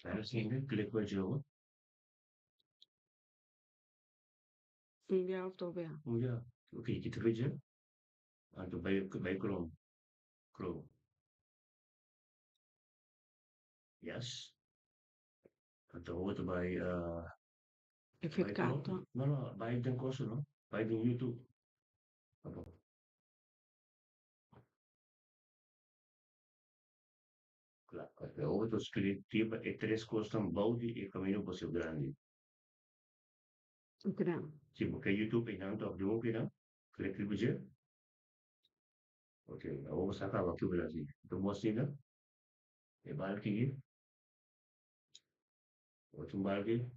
Neresiydi? Clickbait. India October. Oh ya, oke gitu aja. Atau baik Chrome. Chrome. Yes. Atau wat bij bij Chrome. Effetcato. No, bij den kosten, no? Bij den YouTube. Apa? Claro, porque outros tipo e três costam balde e caminho para o seu grande. Grande. Sim, porque YouTube não está de um pina, clique budget. Ok, vamos sacar aqui o Brasil. Então, mostra, e balde, outro balde,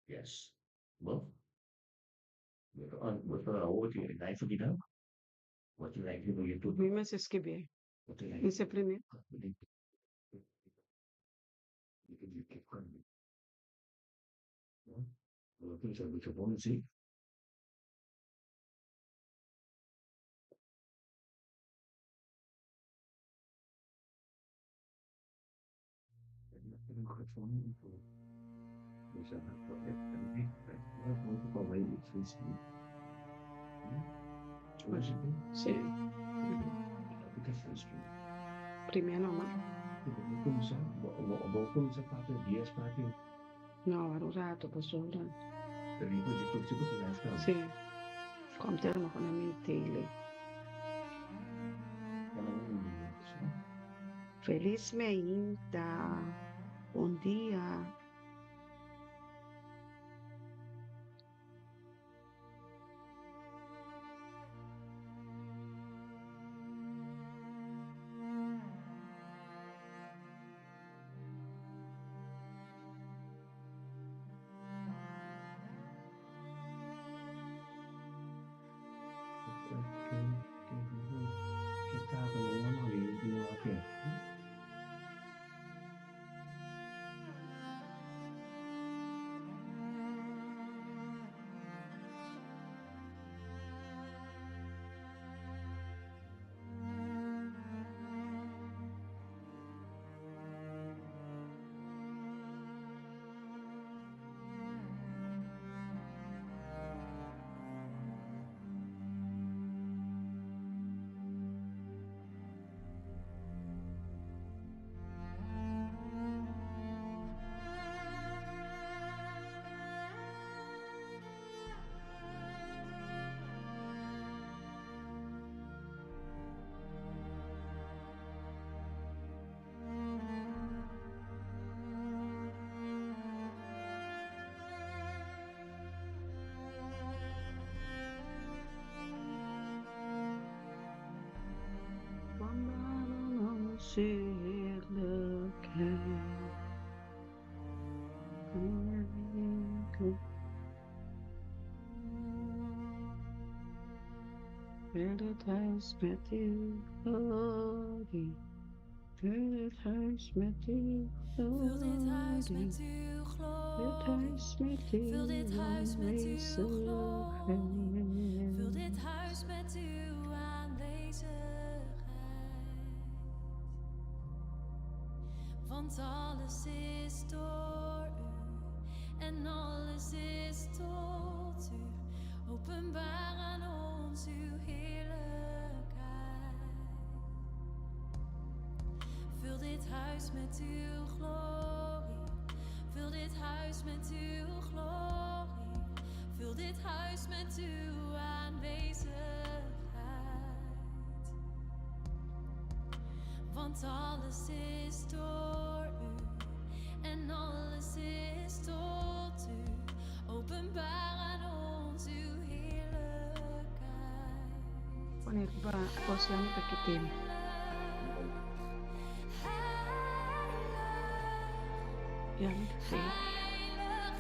yes. Bom, betul, outro, naik kita, outro naik di YouTube, Oui, mais c'est ce qui est bien. outro Mais naik. c'est premier. Walaupun saya coba sih, mikrofon itu bisa pakai tapi kalau pakai itu sih, coba sih, Sì. tapi kan Facebook. Premier no, ma Walaupun bisa pakai dia pakai, no, ho usato, posso usare. tapi poi itu sih pasti nggak sekarang. Sì. Contiamo con i miei tele. Kalau ini, Feliz Meinta. Bom dia. kita akan ngomong di apa ya? Quando se It has met you, glory. It has met you, Vul dit huis glory. met uw It glorie. has met Vul dit huis met uw glorie. Vul dit you. huis met uw aanwezigheid. Want alles is door u en alles is tot u. Openbaar aan ons uw heerlijkheid. Vul dit huis met uw glorie. Vul dit huis met uw glorie. Vul dit huis met uw aanwezigheid. Want alles is door u en alles is tot u. Openbaar aan ons uw heerlijkheid. Wanneer possiamo perché temi. Ja, niet veel. Heilig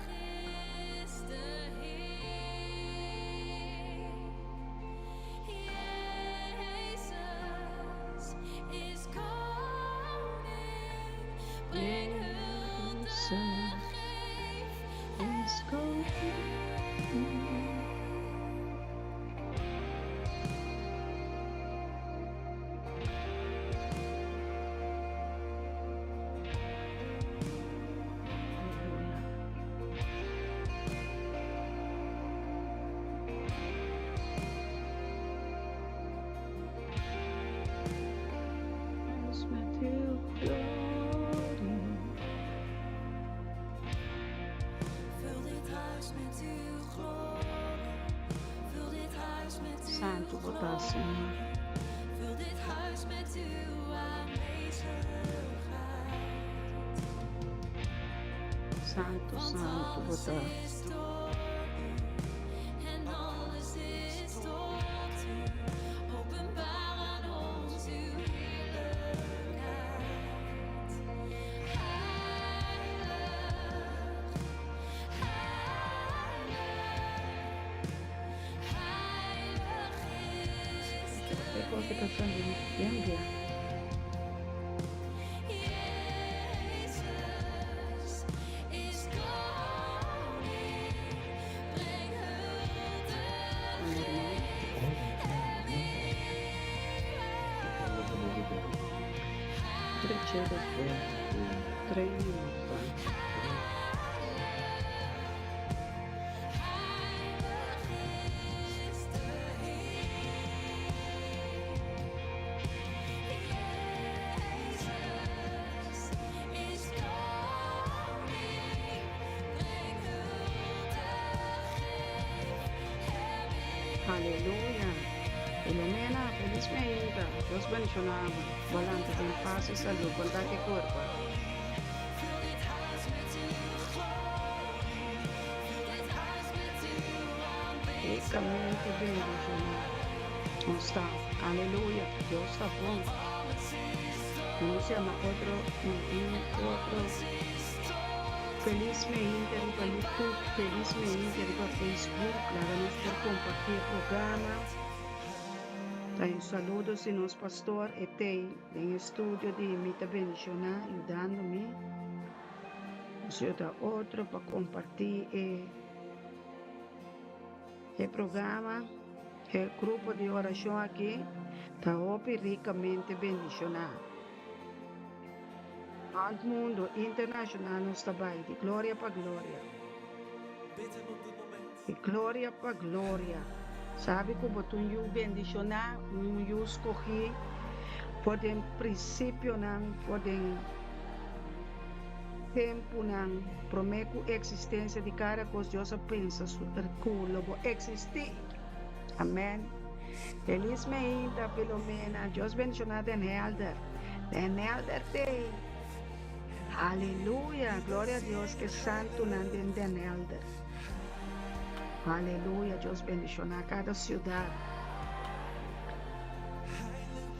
is de Heer. Jezus is koning. Breng hulde, geef Is Santo, botar, Senhor. Vul dit huis met uw aanwezigheid. Santo, Want Santo, alles botar. is door u en alles is tot u. Openbaar aan ons uw heerlijkheid. Heilig, heilig, heilig is de Qué cosa que están bien, bien. Jezus is koning, breng hulde Tres cheros, tres minutos. Aleluya. Filomena, feliz medida. Dios bendicionado. Volante en paz y salud. Contacte cuerpo. Ricamente bendicionado. No está. Aleluya. Dios está bueno. No se llama otro. Feliz me Inter para YouTube, feliz me Inter para Facebook, gracias por compartir el programa. Un saludo si nos pastor Etei en el estudio de Mita Bendicionar, ayudándome. Si otra otro para compartir el programa, el grupo de oración aquí, está ricamente bendicionado. Al mundo internacional nos está aí, de glória para glória. De glória para glória. Sabe como tu bendicionar, eu escolhi, podem princípio não, podem tempo não, prometo a existência de cada coisa, Deus pensa, logo existir. Amém. Feliz ainda, pelo menos, Deus bendicionar den Helder tem. Aleluya, gloria a Dios que santo nanden den elder. Aleluya, Dios bendicionar cada ciudad.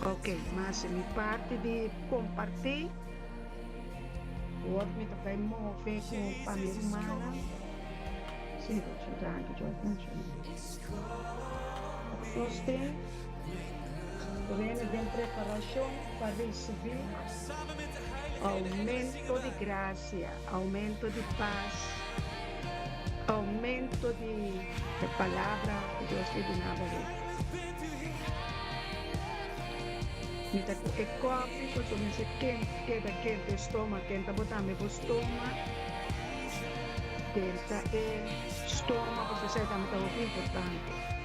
Ok, mas mi parte de compartir, hoje me toca mover com a minha irmã. Sim, vou te dar que Deus bendicionar. Nós temos de preparação para receber aumento de graça, aumento de paz, aumento de palavra que Deus te dá. É copo, porque me se quente estômago, quente botar meu estômago, quente estômago, você sabe também muito importante.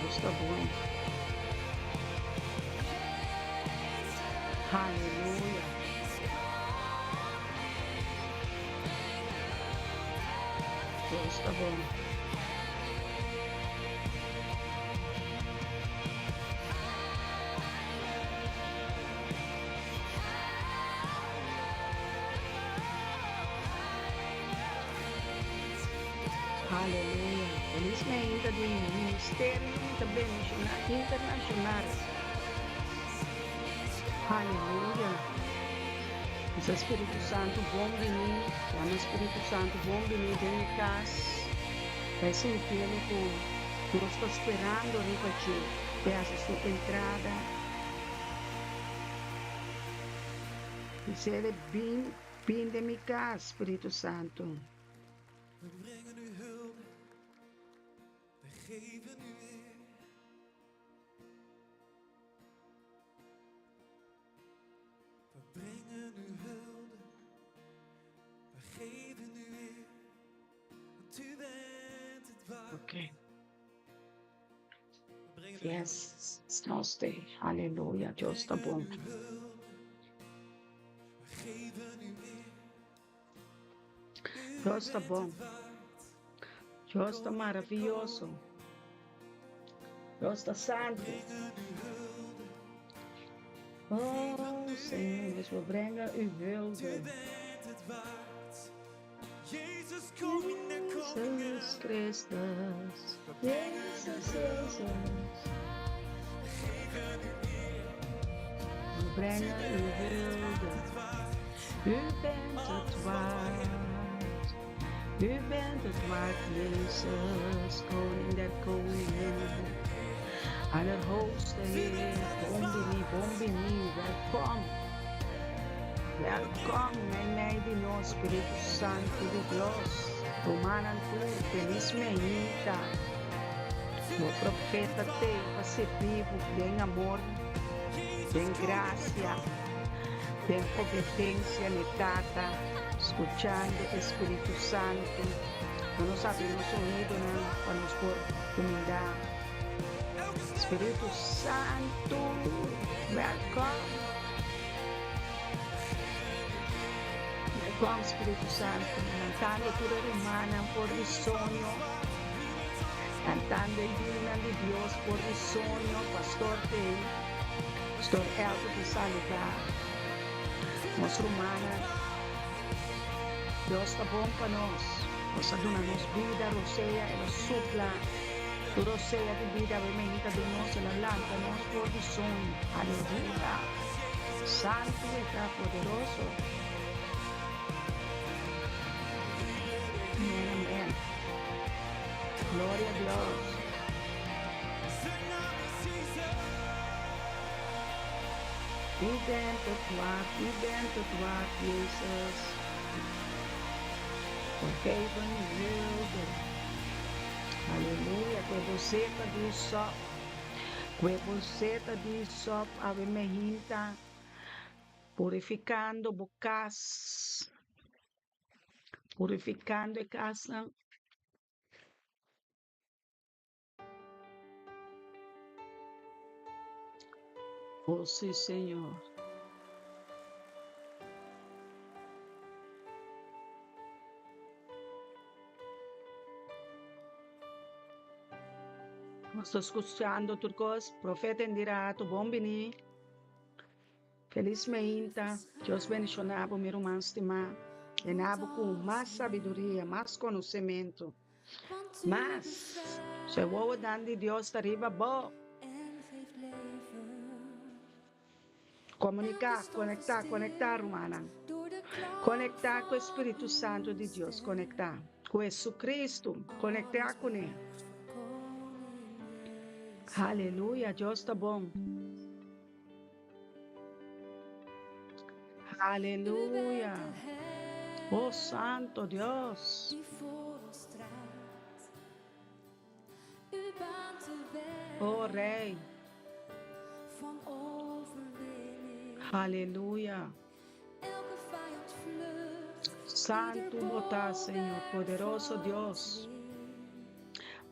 Está bom. Aleluia. Deus está bom. Aleluia. Felizmente do Ministério Internacional. Aleluia. Esse Espírito Santo bom venir. O Espírito Santo bom venir dentro de casa. Vai sentir que nós estamos esperando repetir. Peça sua entrada. E se ele bem de minha casa, Espírito Santo. We brengen u hulde, we geven u eer. We brengen u hulde, we geven u eer. Want u bent het Ok. We brengen u hulde. Yes, nós tem. Aleluia. Deus está bom. We geven u eer. U Deus está bent bom. het waard. Deus está maravilhoso. Deus está santo. Brengen u hulde. Oh, Senhor, we brengen u U hulde. bent het waard. Jezus, koning der koningen. Jezus Christus. Jezus, Jezus. We geven u eer. We brengen u hulde. U bent het waard. U bent het waard, Jezus, koning der koningen. Allerhoogste Heer, bombini, welkom. Welkom, mijn Dios, Espíritu Santo de Dios. Romanan tu, feliz mejita. O profeta te, pacifico, tem amor, tem gracia, tem obediência netata, escuchando Espíritu Santo. Vamos abrir nosso ouvido, vamos por humildade. Espíritu Santo, welcome. Welcome, Espíritu Santo, cantando cura humana por el sueño, cantando el divino de Dios por el sueño, Pastor Elton de saludar. Nossa humana, Deus está bom para nós. Nós damos vida, roceia, ela supla. Tu roceia de vida, a medida de nós, ela lança nós por o sonho. Aleluia. Santo e poderoso. Amém, amém. Glória a Deus. U bent het waard, Jezus. Vergeven wilde. Aleluia. Que você está de sop, ave mejinta, purificando bocas, purificando a casa. Oh, sim, Senhor. Estou escutando turcos, profeta Indirato, bom bini. Feliz meinta, Deus bendicionava meu irmão estimado. Enabo com mais sabedoria, mais conhecimento. Mas, se eu vou dando de Deus arriba, bom. Comunicar, conectar, Romana. Conectar com o Espírito Santo de Deus, conectar. Com Jesus Cristo, conectar com Ele. Aleluia, Deus está bom. Aleluia. Oh, Santo Deus. Oh, Rei. Aleluia. Santo botar, Senhor, poderoso Deus.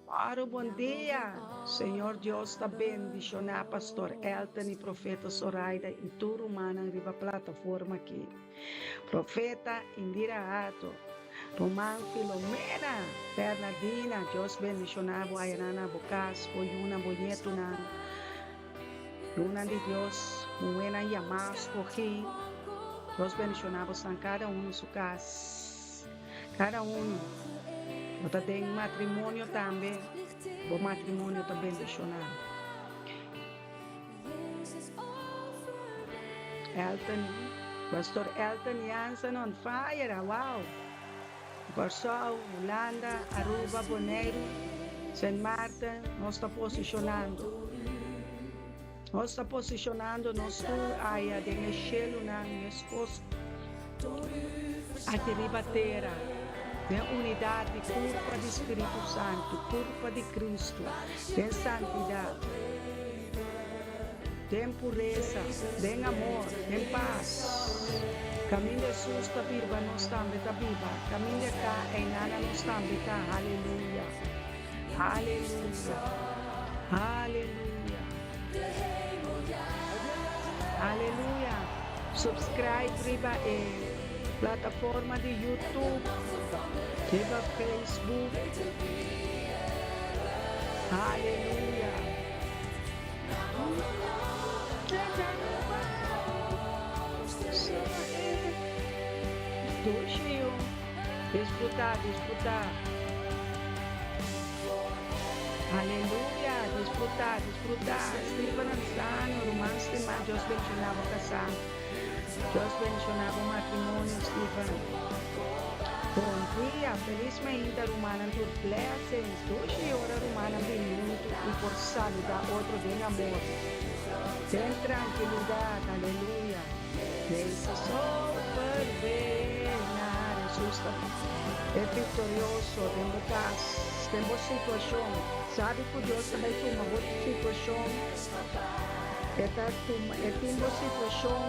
Para o bom dia, Senhor Deus está bendicionar Pastor Elton e Profeta Zoraida e tu, Romana, riba plataforma aqui. Profeta Indira Ato, Román Filomena, Bernardina, Deus bendicionar a Irana Bocas, Boyuna Boyetuna, Luna de Deus, Buena Yamas, Coji, Deus bendicionar a cada um em sua casa, cada um. Nós temos matrimônio também, o matrimônio está bendicionado. Elton, Pastor Elton Jansen on fire, wow! Warsaw, Holanda, Aruba, Bonaire, Saint Martin, nós está posicionando. Nós está posicionando nosso área de mexer na minha esposa. Aqui ribateira. Tem unidade, culpa do Espírito Santo, culpa de Cristo, tem santidade, tem pureza, tem amor, tem paz. Caminho de Jesus está viva, nós também está viva. Caminho de cá, em nada nós também está, aleluia. Aleluia. Aleluia. Aleluia. Subscribe riba plataforma de YouTube, riba Facebook. Aleluia. Doxio. Disputar. Aleluia. Disputar. Stephen Anzano, Romans de Dios mencionaba casar. Dios mencionaba matrimonio, Stephen. Bom dia, felizmente romana por blessings. 12 horas romana minuto e por saludar outro de amor. Tem tranquilidade, aleluia. Jesus supervenar, Jesus é vitorioso, tem boa situação. Sabe que Deus também tem uma boa situação. É uma situação.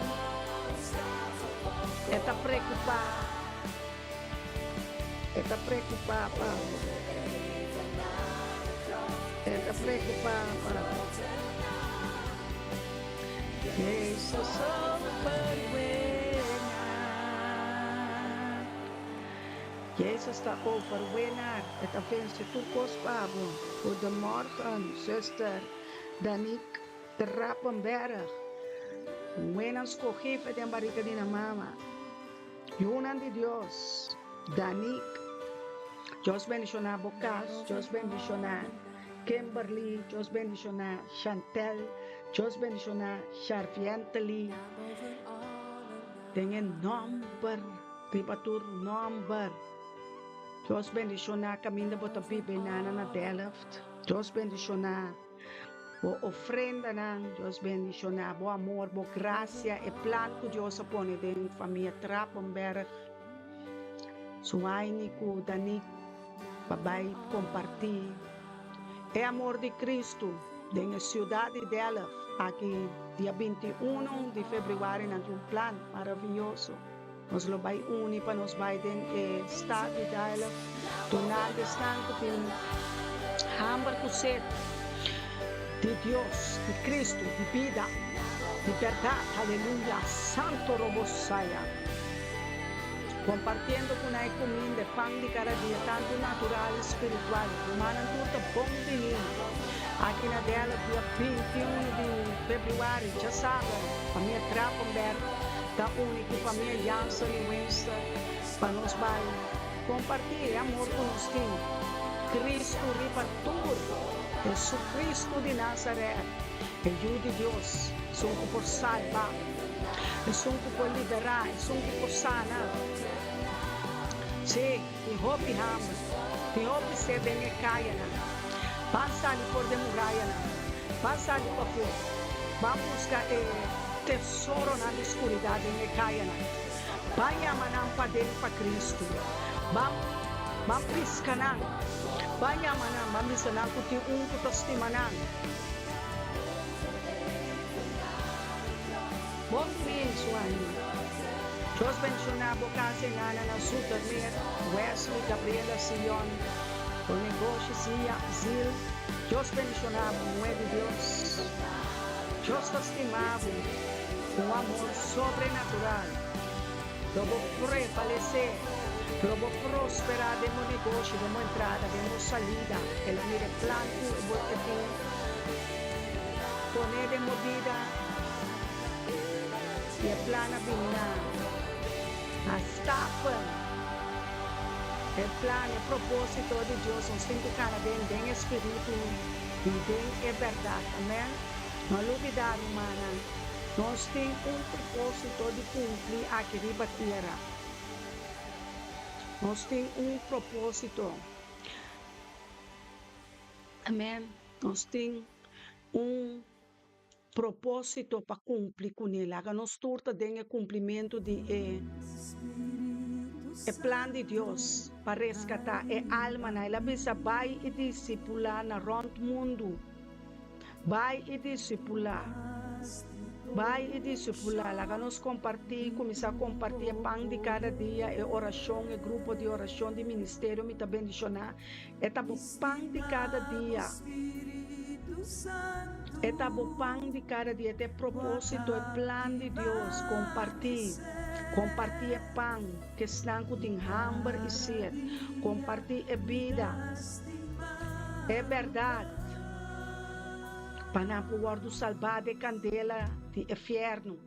Está preocupado. Está preocupado. Jesus overwhelmed. Jesus está overwhelmed. Está vence tu kostbare. Goedemorgen, zuster Danik de Rappenberg. Buenas cogidas de barriga de mama. Yunan de Dios. Danik. Dios bendicionar Bocas. Dios bendicionar Kimberly. Dios bendicionar Chantel. Dios bendicionar Charvienteli. Dengan number. Ribatur number. Dios bendicionar caminho bota bibinana na Delft. Dios bendicionar boa ofrenda nan. Dios bendicionar boa amor, boa graça e plan que Dios põe dentro família Trappenberg. Suainico, Danik, babai compartilhar. É amor de Cristo, na cidade dela, aqui, dia 21 de fevereiro, nós um plano maravilhoso. Nós vai unir para nós vai dentro do estado dela, tornar distante de hambre com sede de Deus, de Cristo, de vida, de verdade, aleluia, santo robosaia. Compartindo com a comida, pão de cada dia, tanto natural e espiritual. Romana tudo bom de mim. Aqui na dela, dia 21 de fevereiro, já sabe, a minha Trappenberg, da única família Janssen e Winster, para nós vai compartilhar amor com nós. Cristo Redentor, Jesus Cristo de Nazaré, é Filho de Deus, sou por salvar. Sou por liberar, sou por sanar. Sim, e roupa rama, e roupa ser bem e caia, passa ali por demoraia, passa ali por fora. Vamos buscar tesouro na escuridade e caia, vai amanhã para dentro para Cristo. Vamos piscar, vai amanhã, vamos ensinar que tem que testemunhar. Bom dia, Suani. Deus bendicionar a boca senana na Sutermer, Wesley, Gabriela, Sion, o negócio Zil. Deus bendicionar a mulher de Deus. Deus estimado, um amor sobrenatural. Eu vou prevalecer, eu vou prosperar de meu negócio, de minha entrada, de minha saída. Ele mire plano, eu vou ter poner de minha vida. E a plana bina, a stapa, o plano, o propósito de Deus, nós temos que ficar bem espírito e bem é verdade, amém? Não duvidar, humana, nós temos propósito de cumprir aqui na terra. Nós temos propósito, amém? Nós temos propósito para cumprir com ele. A nós turta tem o cumprimento de plano de Deus para resgatar a alma na ela bisa vai e discipular na rond mundo. Vai e discipular. vai e discipular, lá nos compartilhar, começar a compartilhar pão de cada dia, e oração, e grupo de oração, de ministério, me também bendicionar. É o pão de cada dia. É o pão de cada dia, é propósito, é plano de Deus, compartilhar pão, que estão com hambre e sede, compartilhar vida, é verdade. Para poder salvar de candela de inferno.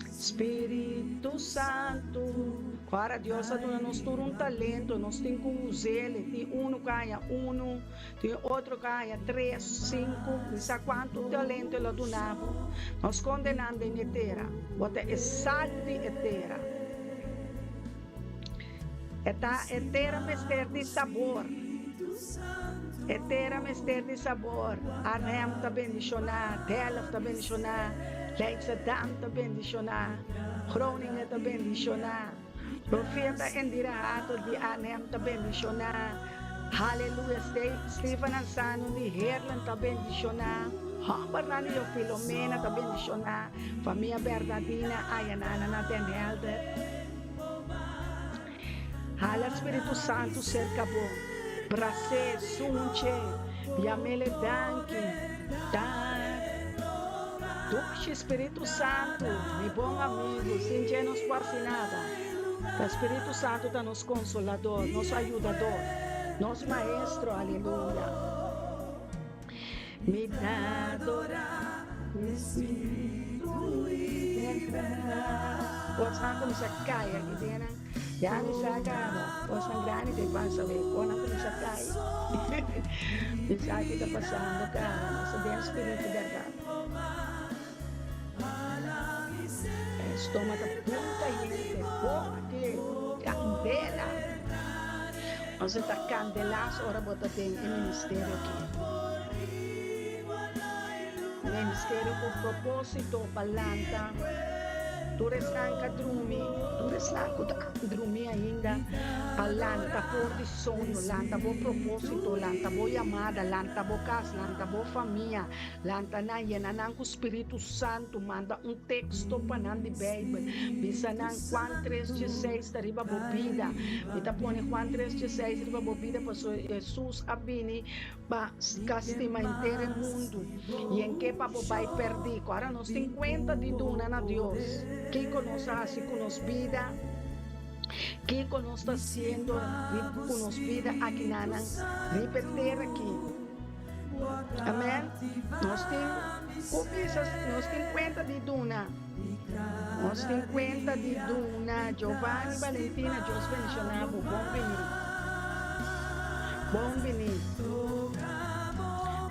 Espírito Santo, para Deus nos dá um talento, nós temos que usar ele. De um ganha um, de outro ganha 3, 5, não sei quanto talento ele donava. Nós condenamos em eterna, bota exalte eterna. Eta eterna mistério de sabor. Eterna mistério de sabor. Arnem está bendicionar, Delaf está bendicionar, Leidse Dam está bendicionar, Groningen está bendicionar, Profeta Indira Hato de Arnem está bendicionar, Aleluia, Stephen Ansano de Herland está bendicionar, Hambarnani de Filomena está bendicionar, Família Bernardina, Ayanana na Den Helder. Hala Espírito Santo cerca bom. Brase, sunche, yamele danki, Doce Espírito Santo, meu bom amigo, sem nos quase nada. O Espírito Santo é nosso consolador, nosso ajudador, nosso maestro, aleluia. Me dá adorar, Espírito. Posso começar a cair aqui dentro. Já me sacaram, posso grande de passa ver, quando começa a cair. Isso aqui está passando, cara, nosso bem espírito verdade. Estômago muita gente, porque candela. Nós está candelaço, ora bota tem ministério aqui. Ministério com propósito, balanta. Tu restan ka drumi, tu restan ko drumi ainda, lanta por de sonho, lanta por propósito, lanta por chamada, lanta por casa, lanta por família, lanta na yenanan com Espírito Santo, manda texto para nan de Bíblia, bisa nan Juan 3:16 tariba bobida, kita pone Juan 3:16 tariba bobida, pastor Jesus abini ba castima inteiro mundo, e em que para bobai perdi, agora nós 50 de duna na Deus. Que conosco assim com nos vida, que conosco está haciendo com nos vida aqui na repetir aqui. Amém? Nós temos cobiças, nós temos 50 de duna. Nós temos 50 de duna. Giovanni, Valentina, Deus bendicionado, bom venir.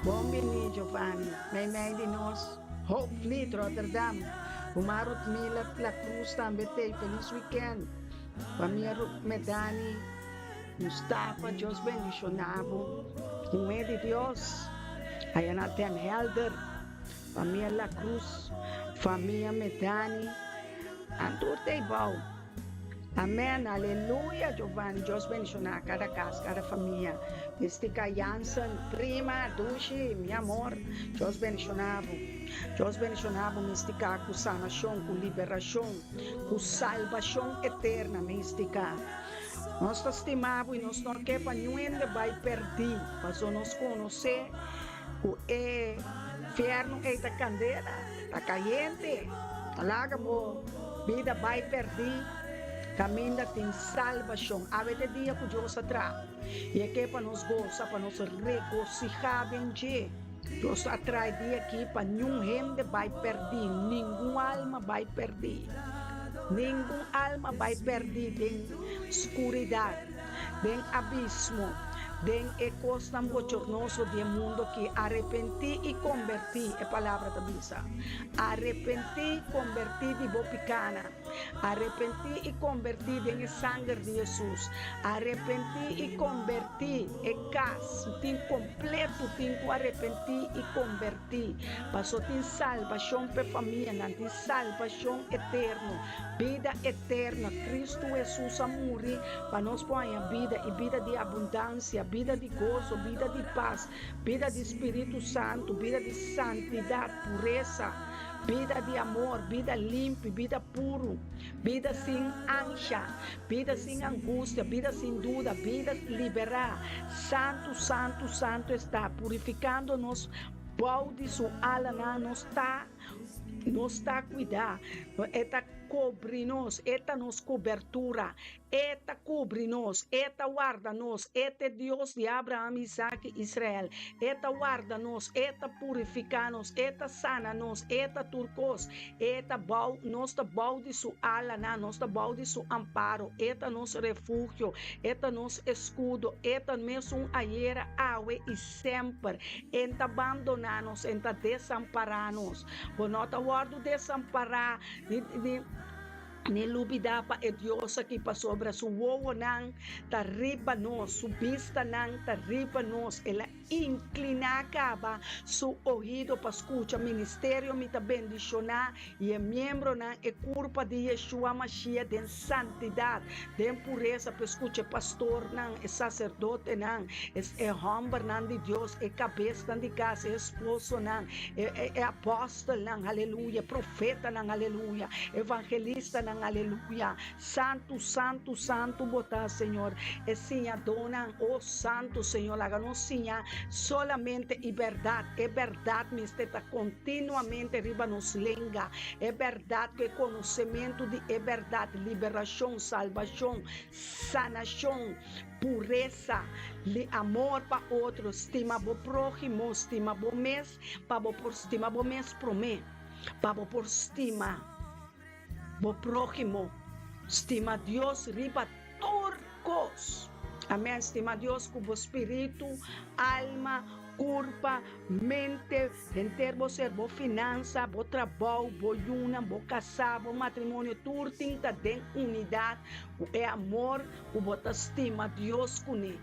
Bom venir, Giovanni. Meio de nós, Hope Fleet, Rotterdam. O Marut Mila La Cruz também tem feliz weekend. Família Medani, Mustafa, Deus bendicionado. Com de Deus, aí na Den Helder, família La Cruz, família Medani, Antur Teibau. Amém, aleluia, Giovanni, Deus bendicionar cada casa, cada família. Estica Jansen, prima, Dushi, meu amor, Deus bendicionado. Deus bendicionado, mística, com sanação, com liberação, com salvação eterna, mística. Nós estimamos e nós não queremos ninguém vai perder, mas nós conhecer o inferno que está candela, está caliente, alaga a vida vai perder, caminha tem salvação. A vez dia que Deus atrás, e é que para nos gozar, para nos regocijar em Deus. Deus atrai dia aqui para nenhum gente vai perder, nenhuma alma vai perder. Nenhuma alma vai perder em escuridão, em abismo, em costa bochornoso do mundo que arrepentir e convertir, é a palavra da Bíblia. Arrepentir e convertir de bopicana. Arrepentir e convertir em sangue de Jesus. Arrepentir e convertir em caso, tem completo, tem que arrepentir e convertir. Passou tem salvação para a família, tem salvação eterna, vida eterna. Cristo Jesus a morrer para nós pôr a vida e vida de abundância, vida de gozo, vida de paz, vida de Espírito Santo, vida de santidade, pureza. vida de amor, vida limpa, vida puro, vida sem ânsia, vida sem angústia, vida sem dúvida, vida liberar. Santo, santo, santo está purificando-nos. Balde sua ala nos está cuidar, está cobre-nos, eta nos cobertura, eta cobre-nos, eta guarda-nos, eta Deus de Abraão, Isaac e Israel, eta guarda-nos, eta purifica-nos, eta sana-nos, eta turcos, eta nos balde sua ala, nos balde seu amparo, eta nos refúgio, eta nos escudo, eta mesmo aiera, aue e sempre, enta abandonar-nos, enta desamparar-nos, bonota guardo desamparar, ni lubidapa e Dios aqui para sobre su wowo nang tariba nos, su vista nang tariba nos, ela inclinacaba su oído para escuchar ministério mita bendicionar e é membro nang e culpa de Yeshua Mashiach de santidade, de pureza para escuchar pastor nang e sacerdote nang é homem nang de Deus, é cabeça nang de casa, é esposo nang é apóstolo nang, aleluia, profeta nang, aleluia, evangelista nang, aleluia, santo, santo, santo, botar, Senhor, e sim, dona, oh santo, Senhor, haga-nos sim, solamente e verdade, me está continuamente riba nos lenga, é verdade que conhecimento de é verdade, liberação, salvação, sanação, pureza, amor para outros, estima bo próximo, estima bo mês, para por estima bo mês promê, para por estima bo próximo, estima Deus riba turcos. Amém. Estima Deus com o espírito, alma, corpo, mente, em termos ser bo finança, bo trabalho, bo yuna, bo casar, bo matrimônio, tudo tem de unidade, é amor, o bota estima Deus com ele.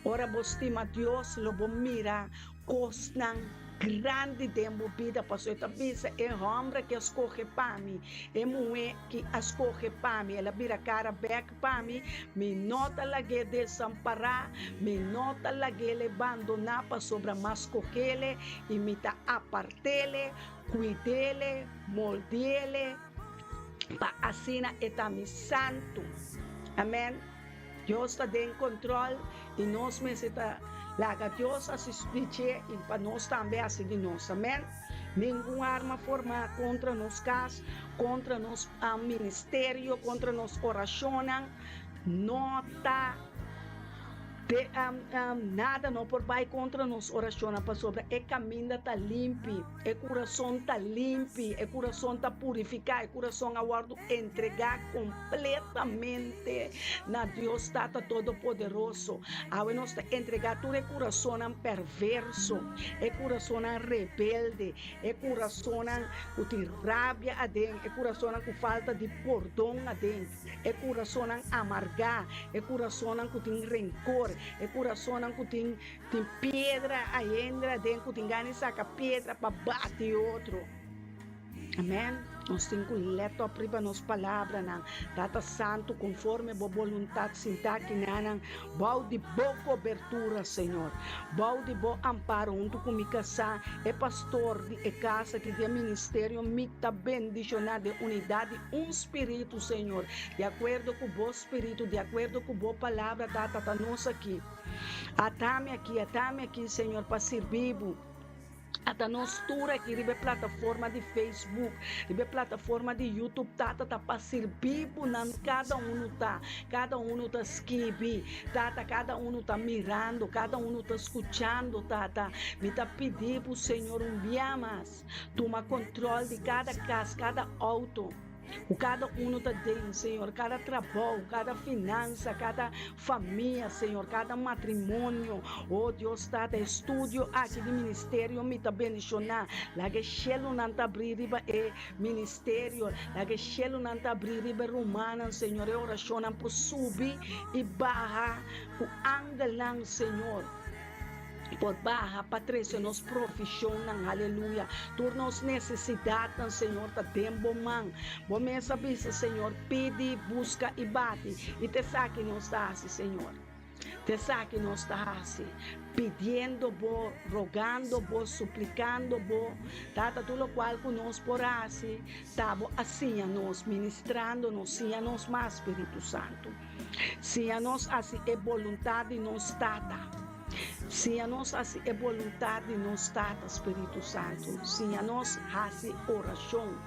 Ora bo estima Deus, lo bo mira, cosnan grande tempo vida passou esta visa é homem que escolhe para mim é mulher que escolhe para mim ela vira cara back para mim me nota lá que desamparar me nota lá que ele abandonar para sobre mais coquele e me tá apartele cuidele moldele para assim está me santo amém Deus está em controle e nós me está Laga Deus assiste e para nós também assiste nós, amém? Nenhuma arma formada contra nós cas, contra nós ministério, contra nós oração, nota nada não por vai contra nós oração para sobre é caminho está limpo, é coração está limpo, é coração está purificado, é coração aguardo entregar completamente na Deus está todo poderoso. Agora nós entregar tudo é coração perverso, é coração rebelde, é coração que tem rabia adentro, é coração com falta de perdão adentro, é coração amargar, é coração que tem rancor. É coração que tem pedra ainda dentro, tem ganas de sacar pedra para bater outro. Amém? Nós temos que ler a primeira nossa palavra, data santo, conforme a vontade, sinta que não, bom de boa cobertura, Senhor, bom de bom amparo, junto com minha casa, é pastor de casa, que de ministério, me está bendicionado de unidade, espírito, Senhor, de acordo com o bom espírito, de acordo com a boa palavra, data nós aqui. Atame aqui, Senhor, para servir. Até nós tour aqui, ribe plataforma de Facebook, ribe plataforma de YouTube, tá para servir, cada um tá escrevendo, cada um tá mirando, cada um tá escutando, me tá pedindo, Senhor, dia mais, toma controle de cada casa, cada auto. O cada um está dentro, Senhor, cada trabalho, cada finança, cada família, Senhor, cada matrimônio, oh Deus, está de estúdio aqui de ministério, me está bendicionar, lá que chelo não está abrir é ministério, lá que chelo não está abrir é romana, Senhor, é oração para subir e barra o angelão, Senhor. Por barra, Patrícia, nos profissionam, aleluia. Turnos necessidades, Senhor, tá tempo, man. Bom, essa vista, Senhor, pede, busca e bate. E te saque nos dá, Senhor. Te saque nós está assim, pedindo bo, rogando bo, suplicando bo, tata tudo o qual que nós por assim, tabo assim a nós, ministrando nós, sim a nós mais Espírito Santo. Sim a nós assim é vontade de nós tata. Sim a nós assim é vontade de nós tata, Espírito Santo. Sim a nós assim oração.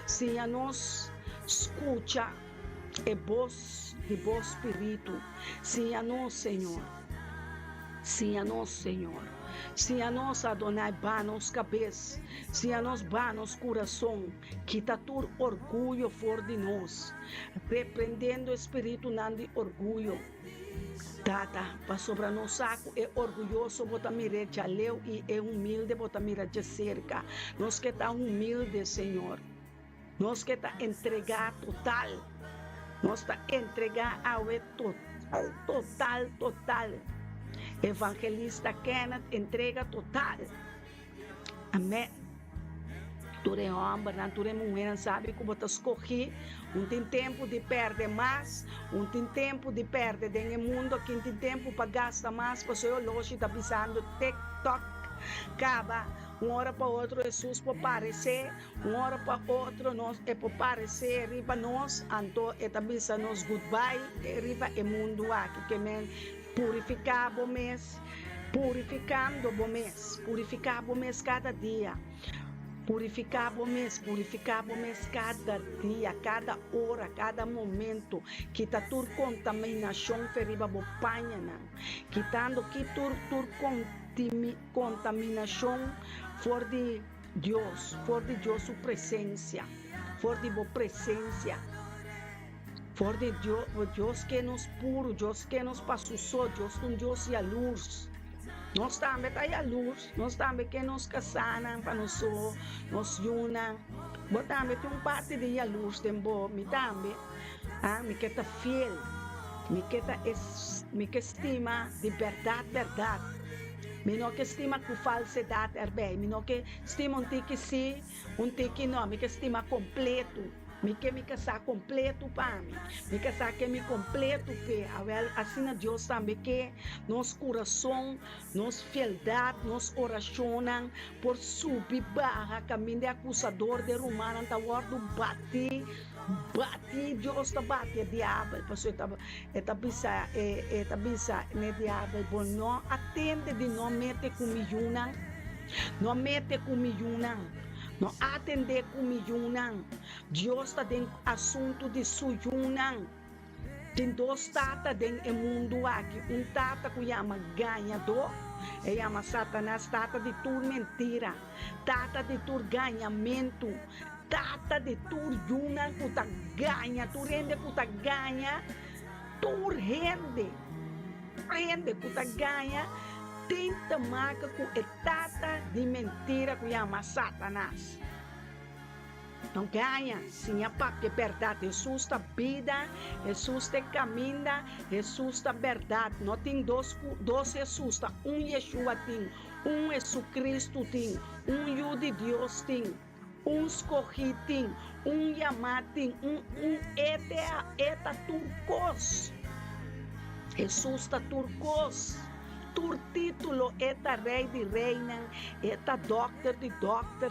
Sim a nós escuta é voz de bom Espírito. Sim a nós, Senhor. Sim a nós, Senhor. Sim a nós, Adonai, ba nos cabeça. Sim a nós, ba nos coração. Quita todo orgulho fora de nós. Repreendendo o Espírito não de orgulho. Tata, para sobre nós saco é orgulhoso, bota mira de aleu e é humilde, bota mira de cerca. Nós que está humilde, Senhor. Nós que está entregar total. Nós está entregar ao total. Evangelista Kenneth entrega total. Amém. Tu é homem, tu é mulher, sabe como tu escolhi. Tem tempo de perder mais, tem tempo de perder no mundo, que tem tempo para gastar mais, para ser longe, está pisando TikTok, acaba. Uma hora para outra, Jesus para aparecer, uma hora para outra, nós é para aparecer, riba nós, então, é também nos goodbye, riba o mundo aqui, que men purificar o mês, purificando o mês cada dia. Purificar o mês cada dia, cada hora, cada momento. Quita toda contaminação, feriba bopanha, quitando que toda contaminação for de Deus, sua presença, for de boa presença. For de Deus que nos puro, Deus que nos passou, Deus um Deus e a luz. Nós também está a luz, nós também que nos casamos para nos unam. Mas também tem parte de a luz, tem bom, me também, me que está fiel, me que estima de verdade. Me não que estima com falsidade, me não que estima um tique sim, um tique não, me que estima completo. Me casar completo para mim. Me casar que me completo que assim a Deus também que nosso coração, nossa fieldade, nossa oração por subir barra caminho de acusador de romano tá guardo bate Deus está bate diabo, porque está bisa ne diabo, bom não atende de não mete comigo não mete comigo não atender comigo Deus está em assunto de sujunang. Tem dois tatas no mundo aqui. Tata que chama ganhador, e chama Satanás, tata de tur mentira, tata de tur ganhamento, tata de tur junang que ta ganha, tu rende que ta ganha, tu rende que ta ganha, tenta marca com a tata de mentira que chama Satanás. Não ganha, sim, porque verdade. Jesus está vida, Jesus está caminho, Jesus está verdade. Não tem dois Jesus, Yeshua tem, Jesus Cristo tem, Yu de Deus tem, escorrido tem, chamado tem, eta turcos. Jesus está turcos. Tur título eta rei de reina, eta doctor de doctor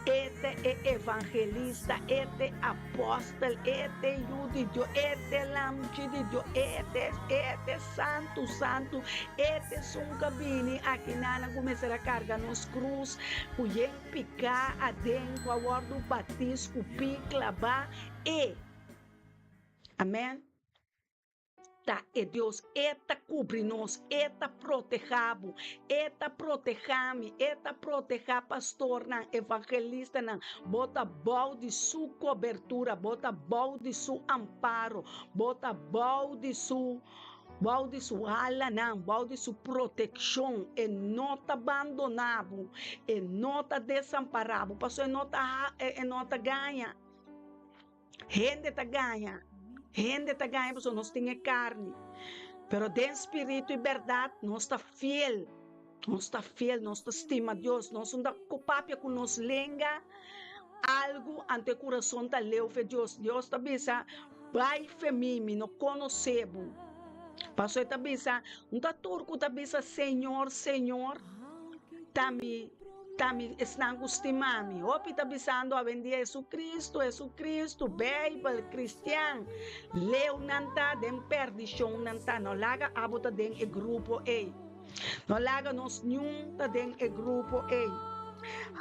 eta evangelista, eta apóstolo, eta judio, eta lamchi de Deus, eta santo, eta um cabine aqui na começar a carga nos cruz, cuyen picar adentro, a guardo batisco, piclaba amém. Tá, e Deus, eta cubre nós, eta protejabo, eta protejame, eta proteja pastor, evangelista, bota bal de sua cobertura, bota bal de seu amparo, bota bal de sua ala, bal de sua proteção, e não tá abandonado, e não tá desamparado, pastor, e não tá ganha, gente tá ganha. Gente está ganhando, porque nós temos carne. Pero de espírito e verdade, nós está fiel. Nós está fiel, nós está estima Deus. Nós não está culpável com nos lenga algo ante o coração da leu de Deus. Deus está pensando, vai femime, não conhecemos. Pastor tabisa, unta turco tabisa, Senhor, Senhor, tami estão gostimami. Opi tabisando a vendia Jesus Cristo, Bible, Cristian. Leu nanta, den perdição nanta, no laga abota den e grupo e. No laga nos nyun ta den e grupo e.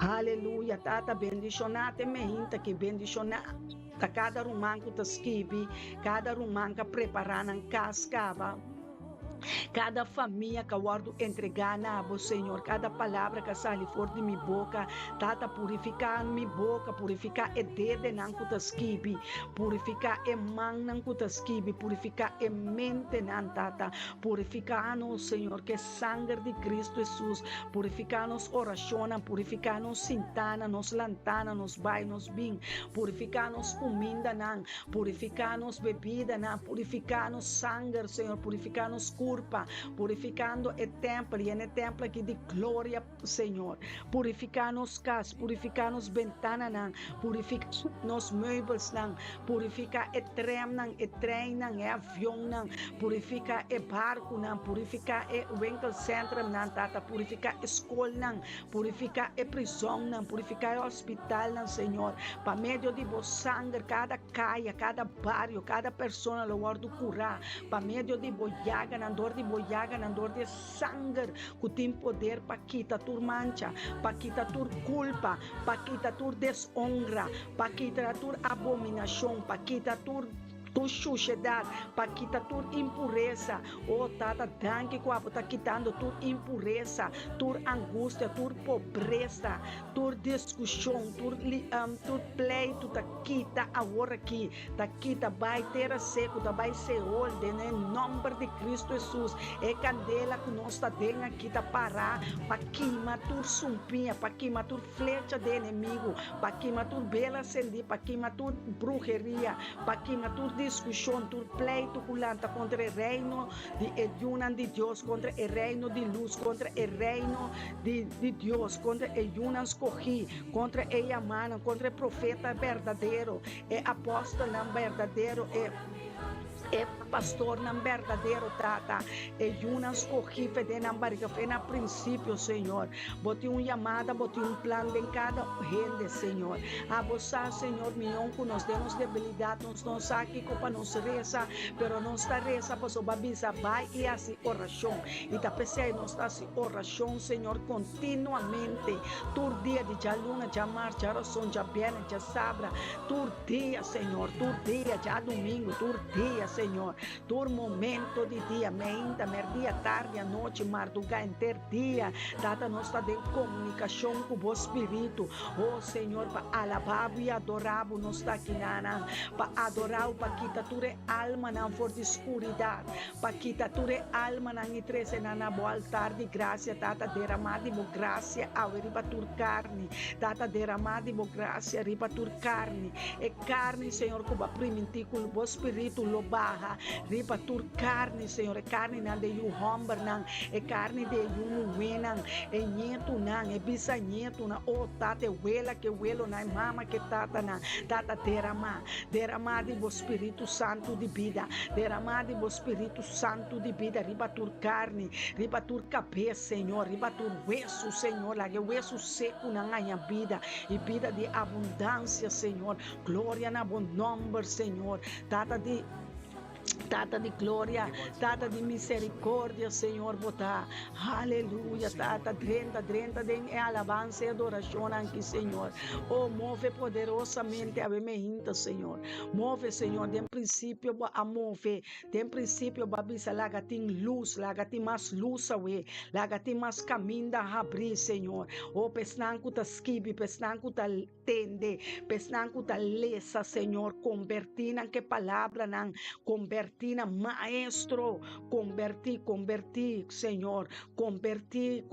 Aleluia, tata bendicionate me hinta que bendicionate. Cada rumanco ta skibi, cada rumanca preparando cascava. Cada família que eu guardo entregar na abo, Senhor, cada palavra que sai fora de minha boca, tata purificar minha boca, purificar e dedo não kutaskibi, purificar e mão não kutaskibi, purificar e mente não tata, purificar-nos, Senhor, que sangue de Cristo Jesus, purificar-nos oração, purificar-nos sintana, nos lantana, nos bai, nos bim, purificar-nos comida não, purificar-nos bebida não, purificar-nos sangue, Senhor, purificar-nos culpa, purificando o templo, e no templo aqui de glória, Senhor, purificar nos casas, purificar nos ventanas, purificar nos móveis, purificar o trem, o avião, purificar o barco, purificar o vehicle center, tata, purificar a escola, purificar a prisão, purificar o hospital, Senhor, para meio de vos sangue, cada caia, cada barrio, cada pessoa, lo guardo curar, para meio de boiaga, andor de boiaga, andor de sangue, que tem poder para quitar tua mancha, para quitar tua culpa, para quitar tua desonra, para quitar tua abominação, para quitar tua suciedade, para quitar tua impureza. Oh, tata, danke que está quitando tua impureza, tua angústia, tua pobreza, tua discussão, tua pleito, tá quita agora aqui, tá quita, vai ter seco, tá vai ser ordem, em nome de Cristo Jesus. É candela que nós está dentro aqui, tá parar, para queimar tua sumpinha, para queimar tua flecha de inimigo, para queimar tua bela acendi, para queimar tua bruxeria, para queimar tua discussão, tu pleito culanta contra o reino de Deus, contra o reino de luz, contra o reino de Deus, contra o Yunas corri, contra o Yamana, contra o profeta verdadeiro, o apóstolo verdadeiro, é pastor não verdadeiro, tata, e Yunas corri, fede na barriga, fe na princípio, Senhor, bote chamada, bote plano em cada gente, Senhor, a você, Senhor, mião, que nos demos debilidade, nos aqui, para nos reza, pero não está reza, para sua babisa, vai e assim oração, e tá pensando, não está assim oração, Senhor, continuamente, tur dia de já luna, já mar, já oração, já bem, já sabra, tur dia, Senhor, tur dia, já domingo, tur dia, Senhor, tur momento de dia, meinta, merdia, tarde, à noite, madrugada, inteiro dia, data nossa de comunicação com o Espírito, oh Senhor, para alabar e adorar, nós está aqui, para adorar, para quitar tua alma na for de escuridade, para quitar tua alma na nitrese na boa altar de graça, data derramada de graça, ao riba tua carne, data derramada de graça, riba tua carne, e carne, Senhor, como primiti com o Espírito, lo barra, riba tua carne, Senhor, e carne não de you homber não, e carne de you winang, e nieto não, e bisa nieto não, oh tata, wela que welo na mama que tata não, tata derramar de Espírito Santo de vida, derramar de Espírito Santo de vida, riba tua carne, riba tua cabeça, Senhor, riba tua hueso, Senhor, lá que hueso seco na minha vida, e vida de abundância, Senhor, glória na bom nome, Senhor, Tata de glória, tata de misericórdia, Senhor, botar, aleluia, tata, drenta, de alabança e adoração aqui, Senhor, oh, move poderosamente a minha Senhor, move, Senhor, de princípio, a move, de princípio, babisa, laga tem luz, laga tem mais luz, laga tem mais caminho a abrir, Senhor, oh, pesnanco ta skibi, pesnanco ta tende, pesnanco ta lesa, Senhor, convertir na que palavra, não, convertir na maestro, convertir, Senhor, convertir,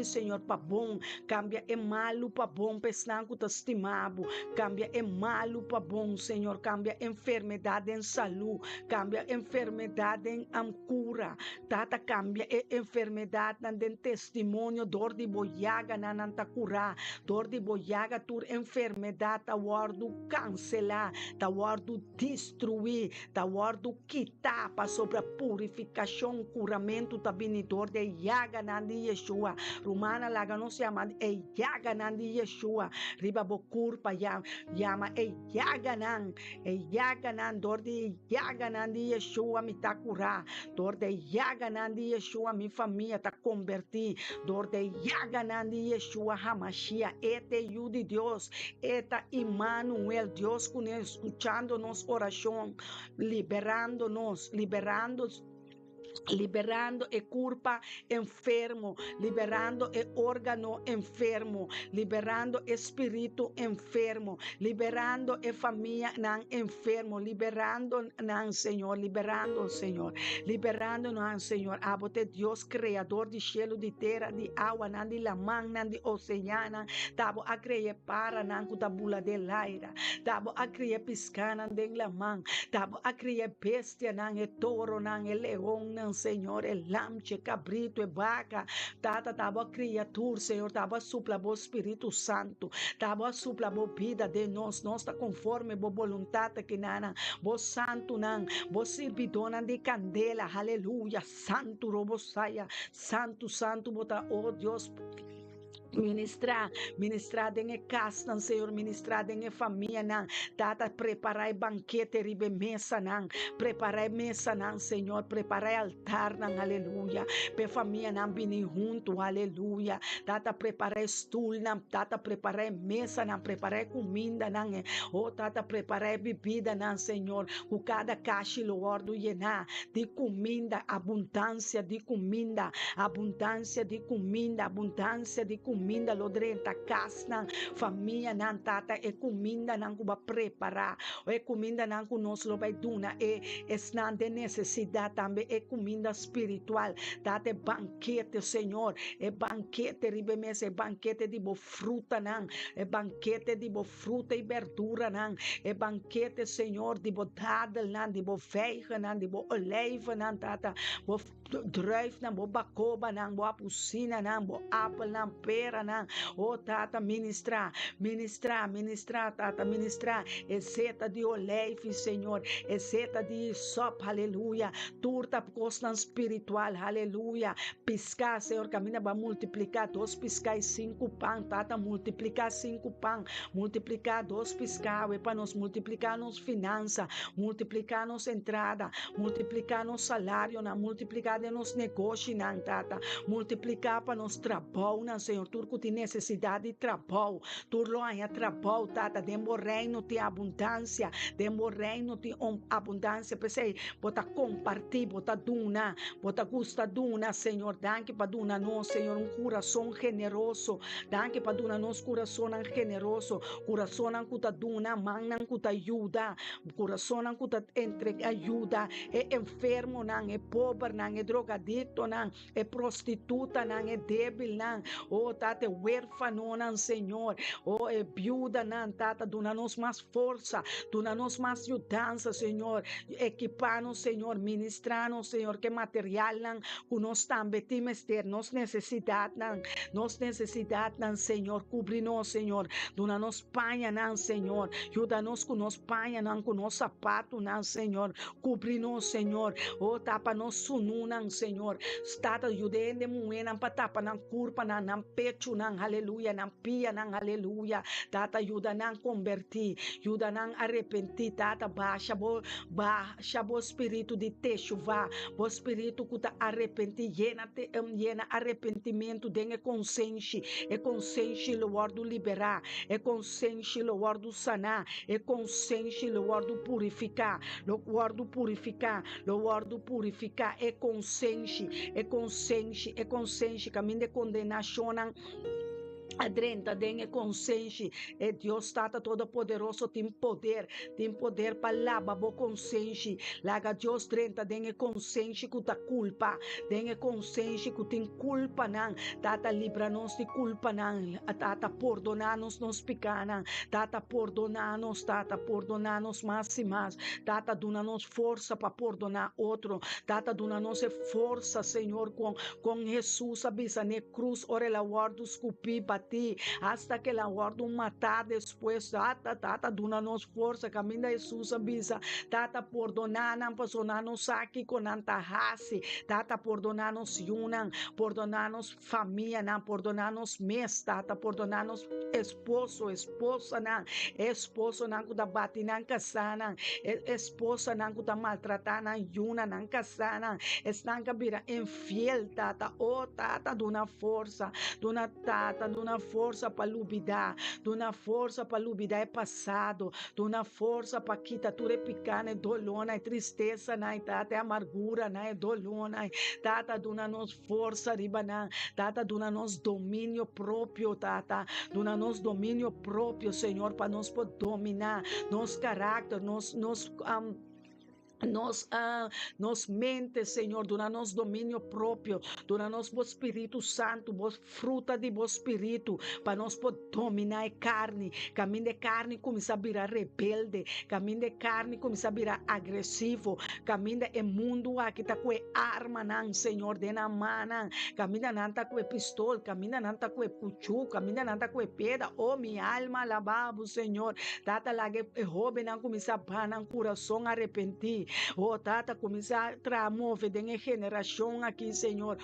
Senhor, para bom, cambia é malo para bom, pesnanco ta estimado, cambia é malo para bom, Senhor, cambia enfermidade em saúde, cambia enfermidade em cura, tata cambia enfermidade em testemunho, dor de boiaga na nanta cura, dor de boiaga laga tur enfermidade, tá wardo cancelar, tá wardo destruir, tá wardo quitar, para sobre a purificação, curamento, tá binidor de Yaga Nandi Yeshua. Romana laga não se chama e Yaga Nandi Yeshua. Riba bokur pa yama e Yaga nan dor de Yaga Nandi Yeshua mi takura, dor de Yaga Nandi Yeshua mi família tá convertir, dor de Yaga Nandi Yeshua Hamashia, este de Deus, eta Emmanuel, Deus conosco, escuchando nos oração, liberando e culpa enfermo, liberando e órgano enfermo, liberando espírito enfermo, liberando e família não enfermo, liberando não, Senhor, liberando, Senhor, liberando não, Senhor, abote Deus criador de cielo, de terra, de água, não de la man, não de oceana, tabo a criar para não com tabula de laira, tabo a criar piscana de la man, tabo a criar bestia não, e toro não, e leão não, Senhor, é lamche, cabrito, é vaca, tata, tava criatura, Senhor, tava supla bo Espírito Santo, tava supla bo vida de nós tá conforme bo vontade que nana, bo santo nan, bo servidona de candela, aleluia, santo robo saia, santo, bota, oh Deus, ministrar em casa, Senhor, ministrar em família, não, tata, preparar banquete, ribe mesa, não, preparar mesa, não, Senhor, preparar altar, não, aleluia, pe família, não, vini junto, aleluia, tata, preparar stool, não, tata, preparar mesa, não, preparar comida, não, oh, tata, preparar bebida, não, Senhor, com cada caixa, Lord, llenar de comida, abundância de comida, abundância de comida, abundância de comida, lodrenta casa, família não tata e comida não cuba preparar, e comida não que nós lo vai duna e não de necessidade também é comida espiritual, tata é banquete, Senhor, é banquete ribemese, é banquete de bo fruta não, é banquete de bo fruta e verdura não, é banquete, Senhor, de bo dadel não, de bo veiga não, de bo oliva não, tata, bo druif não, bo bacoba não, bo apucina não, bo apple não, pera não, oh tata, ministrar, tata, ministrar, exeta de olive, Senhor, exeta de sop, aleluia, turta costa espiritual, aleluia, piscar, Senhor, caminha para multiplicar, 2 piscar e 5 pão, tata, multiplicar 5 pão, multiplicar 2 piscar, e para nos multiplicar nos finanças, multiplicar nos entrada, multiplicar nos salário, multiplicar de nos negócios, tata, multiplicar para nos trabalho, Senhor, turco tem necessidade de trabalho, turlo aí trabalho, tata, demo reino tem abundância, demo reino tem abundância, pensei, bota compartilhar, bota duna, bota gusta duna, Senhor, danke para duna nós, Senhor, coração generoso, danke para duna nós, coração generoso, coração que duna, mão que ajuda, coração que entrega ajuda, é enfermo, não, é pobre, não, é drogadicto, não, é prostituta, não, é débil, não, oh tata, é huérfano, não, Senhor, oh é viúva, não, tata, duna-nos mais força, duna-nos mais ajudança, Senhor, equipar-nos, Senhor, ministrar-nos, Senhor, que material, não, que nós também temos ter, nos necessidade, não, Senhor, cobrir-nos, Senhor, duna-nos panha, não, Senhor, ajuda-nos com nos panha, não, com nos sapato, não, Senhor, cobrir-nos, Senhor, oh tapa-nos sunu, não, Senhor, tata, ajuda-nos, moena, para tapa, não, curpa, não, pecho, não, aleluia, não, pia, não, aleluia, tata, ajuda-nos convertir, ajuda-nos arrepentir, tata, baixa bo espírito de te chuva, bo espírito que tá arrepentir, llena arrependimento, dengue consciência, é consciência, Lord, do liberar, é consciência, Lord, do sanar, é consciência, Lord, do purificar, Lord, do purificar, Lord, do purificar, é consciência, caminho de condenação, adrenta, dengue consciência, e Deus Tata Todo-Poderoso tem poder para lavar a consciência, laga Deus drenta, dengue consciência que tá culpa, dengue consciência que tem culpa, não, Tata livra-nos de culpa, não, Tata perdonar-nos nos pecados, Tata perdonar-nos mais e mais, Tata dona-nos força para perdonar outro, Tata dona-nos força, Senhor, com Jesus, avisa, ne cruz, ora la guardo, escupi, combatir hasta que la guardo matar después. Tata, dona-nos força, caminho da Jesus, bisa. Tata, perdonar-nos, personar-nos aqui com anta raça. Tata, perdonar-nos yunan, perdonar-nos família, não, perdonar-nos mês, tata, perdonar-nos esposa, não, esposo, não, que tá batendo, não, casar, não, esposa, não, que tá maltratando, não, yuna, não, casar, não, estão que vira infiel, tata, oh, tata, dona força, dona tata, dona força para lubidar, dona força para lubidar é passado, dona força para quitar tudo é picana, é dolona, é tristeza, não, tata, é amargura, não, é dolona, tata, dona-nos força, ribanan, tata, dona-nos domínio próprio, tata, dona-nos domínio próprio, Senhor, para nós poder dominar nos caráter, nos mente, Senhor, dona-nos domínio próprio, dona-nos o Espírito Santo, vos fruta de vos Espírito, para nós poder dominar a carne, caminho de carne começa a virar rebelde, caminho de carne começa a virar agressivo, caminho de mundo aqui está com arma, não, Senhor, de na mão, caminho não está com pistola, caminho não está com cuchu, caminho não está com pedra, oh, minha alma alabava, Senhor, tata lá que rouba, não começa a banar, coração arrepentir. Oh, tata, começar a tramover de geração aqui, Senhor.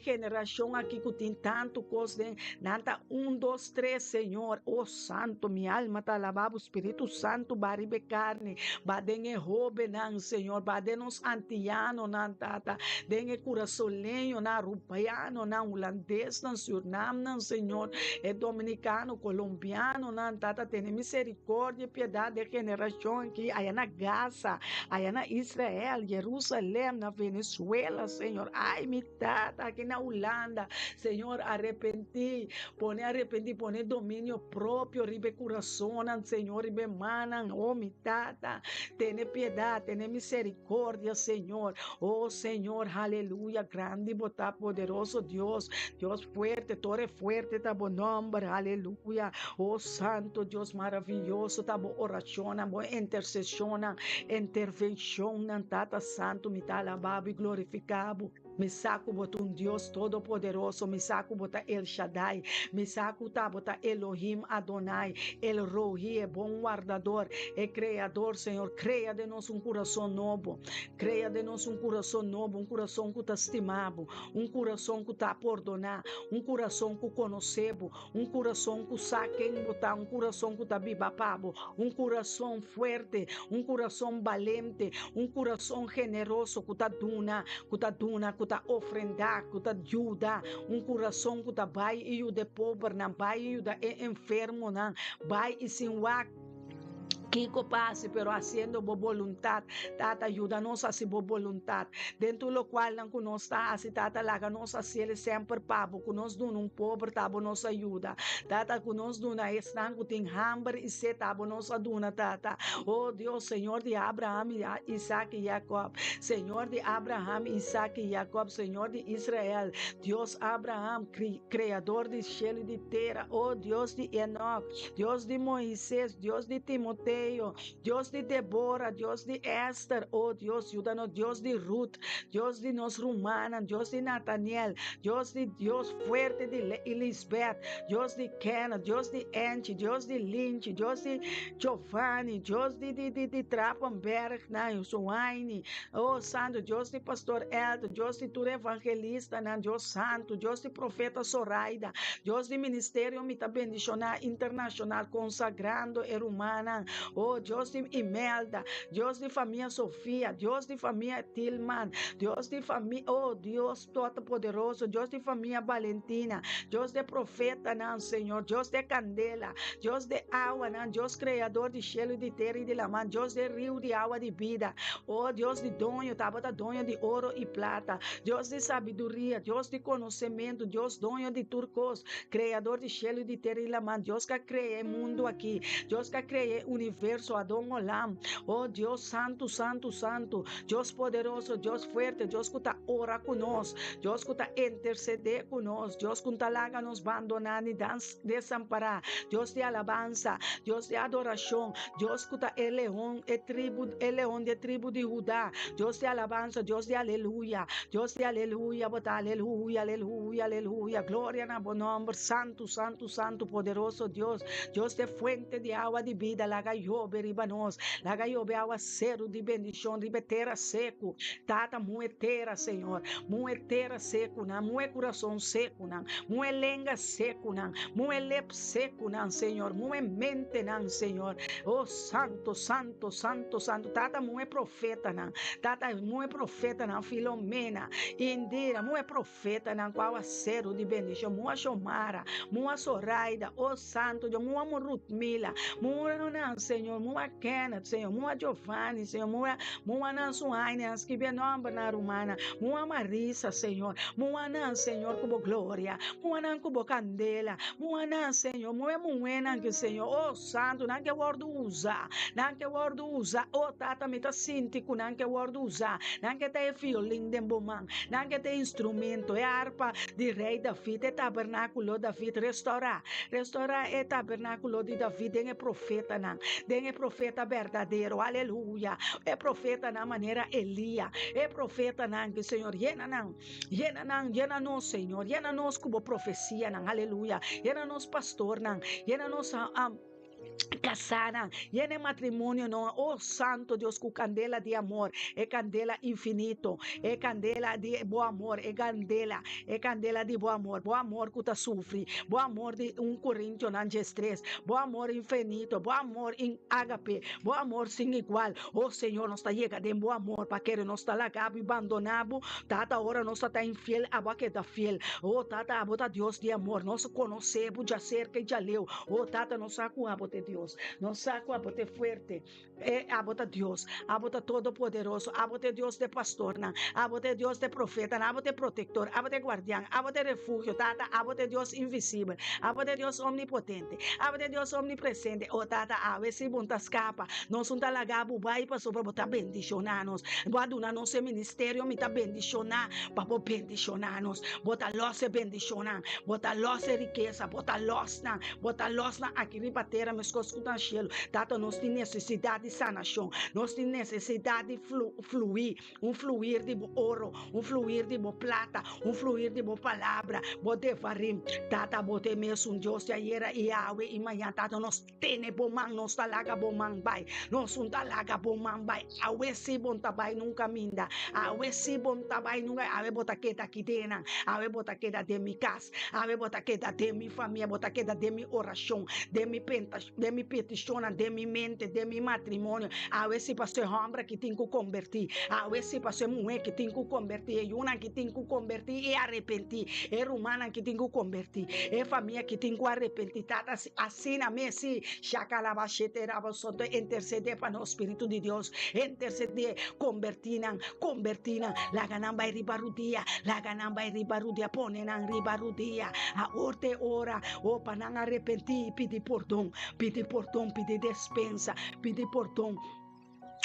Geração aqui que tem tanto coisa, nanta 1, 2, 3, Senhor. Oh, Santo, minha alma está lavada, o Espírito Santo, baribe carne, badenge robe, não, Senhor, badenos antiano, não, tata, dengue coraçolenho, não, rupaiano, não, holandês, não, Suriname, não, Senhor, é dominicano, colombiano, não, tata, tem misericórdia, piedade de geração aqui, aí na Gaza, aí na Israel, Jerusalém, na Venezuela, Senhor, ai, me tata, aqui na Holanda, Senhor, arrepentir, pone domínio próprio, ribe coração, Senhor, ribe manan, oh, me tata, tem piedade, tem misericórdia, Senhor, oh, Senhor, aleluia, grande, bota poderoso Deus, Deus fuerte, torre fuerte, tá bom nome, aleluia, oh, Santo, Deus maravilhoso, tá bom oração, boa intercessão, intervenção, tata santo, me tá alabado e glorificado. Me saco botar Deus todo-poderoso, me saco botar El Shaddai, me saco botar Elohim Adonai, El Rohi é bom guardador, é criador, Senhor, cria de nós coração novo, cria de nós coração novo, coração que está estimado, coração que está perdonar, coração que conhecemos, coração que saquem botar, coração que está bibapabo, coração forte, coração valente, coração generoso que está duna, que está ofrendar, que está ajuda, coração que está vai e o de pobre, não vai e o de enfermo, não vai e sem Kiko passe, pero haciendo boa vontade, tata ajuda-nos a fazer boa vontade, dentro do qual não nós está, assim, tata laga nós a ser sempre pabo, que nós dão pobre, tabo nos ajuda, tata que nós dão a estão que tem hambre e sede, tabo nos ajuda, tata, oh Deus, Senhor de Abraão, Isaac e Jacob, Senhor de Abraão, Isaac e Jacob, Senhor de Israel, Deus Abraão, criador de céu e de terra, oh Deus de Enoch, Deus de Moisés, Deus de Timoteo, Deus de Débora, Deus de Esther, oh Deus, ajuda-nos, Deus de Ruth, Deus de nós Romana, Deus de Nathaniel, Deus fuerte de Elizabeth, Deus de Ken, Deus de Angie, Deus de Lynch, Deus de Giovanni, Deus de Trappenberg, Soaine, oh Santo, Deus de Pastor Elton, Deus de tu evangelista, Deus Santo, Deus de Profeta Zoraida, Deus de Ministério Mita Bendicional Internacional, consagrando a humana, oh Deus de Imelda, Deus de família Sofia, Deus de família Tilman, Deus de família, oh Deus todo-poderoso, Deus de família Valentina, Deus de profeta, não, Senhor, Deus de candela, Deus de água, não, Deus criador de céu e de terra e de lama, Deus de rio de água de vida, oh Deus de donho, tabata donho de ouro e prata, Deus de sabedoria, Deus de conhecimento, Deus donho de turcos, criador de céu e de terra e lama, Deus que criou o mundo aqui, Deus que criou o universo universo, Adon Olam. Oh Dios santo, santo, santo, Dios poderoso, Dios fuerte, Dios que está ora conosco, Dios que está interceder conosco, Dios que está larga nos abandonar ni desamparar, Dios de alabanza, Dios de adoración, Dios que está el león de tribu de Judá, Dios de alabanza, Dios de aleluya, bota aleluya, aleluya, aleluya, gloria a tu nombre, santo, santo, santo, poderoso Dios, Dios de fuente de agua de vida, laga llover ribanos, laga llover agua cero de bendición, ribetera seco, tata muetera, Senhor, muetera seco, na mue coração seco, na mue lenga seco, na mue lep seco, na Senhor, mue mente, na Senhor, oh santo, santo, santo, santo, tata mue profeta, na tata mue profeta, na Filomena, Indira, mue profeta, na qual cero de bendição, mua Xomara, mua Soraida, oh santo, mua Rutmila, mua não, Senhor, mua Kenneth, Senhor, mua Giovanni, Senhor, mua não Suaine, as que benomba na Romana, mua Marisa, Senhor, mua não, Senhor, cubo glória, mua não cubo candela, mua não, Senhor, mua muena que Senhor, oh santo, não que word usa, oh tata me tá sintico, não que word usa, não que tem violin de bomang, não que tem instrumento, é harpa de rei David, é tabernáculo David, restaurar é tabernáculo de David, é profeta, não, é profeta verdadeiro, aleluia, é profeta na maneira Elia, é profeta não, que Senhor, llena nós, Senhor, llena nós como profecia, não, aleluia, llena nós pastor, não, llena nós casada, llena matrimônio, não, oh santo Deus, com candela de amor, é candela infinito, é candela de bom amor, é candela de bom amor que tu sofre, bom amor de 1 Coríntios não de estresse, bom amor infinito, bom amor em ágape, bom amor sem igual, oh Senhor, nós está chegando em bom amor, para que nós está largado e abandonado, tata hora nós está infiel, a boca da fiel, oh tata, a bota Deus de amor, nós conhecemos, já cerca e já leu, oh tata, nós saco a bota Deus, nós saco a bota forte, a bota Deus, a bota todo poderoso, a bota Deus de pastor, a bota Deus de profeta, a bota protetor, a bota guardião, a bota refúgio, tata, a bota Deus invisível, a bota Deus omnipotente, a bota Deus omnipresente, oh tata, a ver se bonta escapa, nós não tá lagabo, vai para sobre botar bendicionar-nos, guardar nosso ministério, me tá bendicionar, para bendicionar-nos, bota losse bendicionar, bota losse riqueza, bota losse na aqui ribatera, mas escuta cielo, tata, nós temos necessidade de sanação, nós temos necessidade de fluir, fluir de ouro, fluir de prata, fluir de palavra, bote farim, tata, bote mesmo Deus de ayer e Yahweh e manhã, tata, nós tene bomang, nós talaga bomang bay, nós talaga bomang bay, awe si bom tabay nunca minda, awe si bom tabay nunca, awe bota queda aqui dentro, awe bota queda de mi casa, awe bota queda de mi família, bota queda de mi oração, de mi petição, de mi mente, de mi matrimônio, awe si pastor homem que tem que convertir, awe si pastor mulher que tem que convertir, e uma que tem que convertir e arrepentir, é romana que tem que convertir, é família que tem que arrepentir, tata, assim na mesa, chacalabachetera, santo, interceder para o Espírito de Deus, interceder, convertir, la ganamba e ribarudia, ponen ang ribarudia, a orte ora, o panang arrepentir, pedi perdão, pedi despensa, pedi perdão.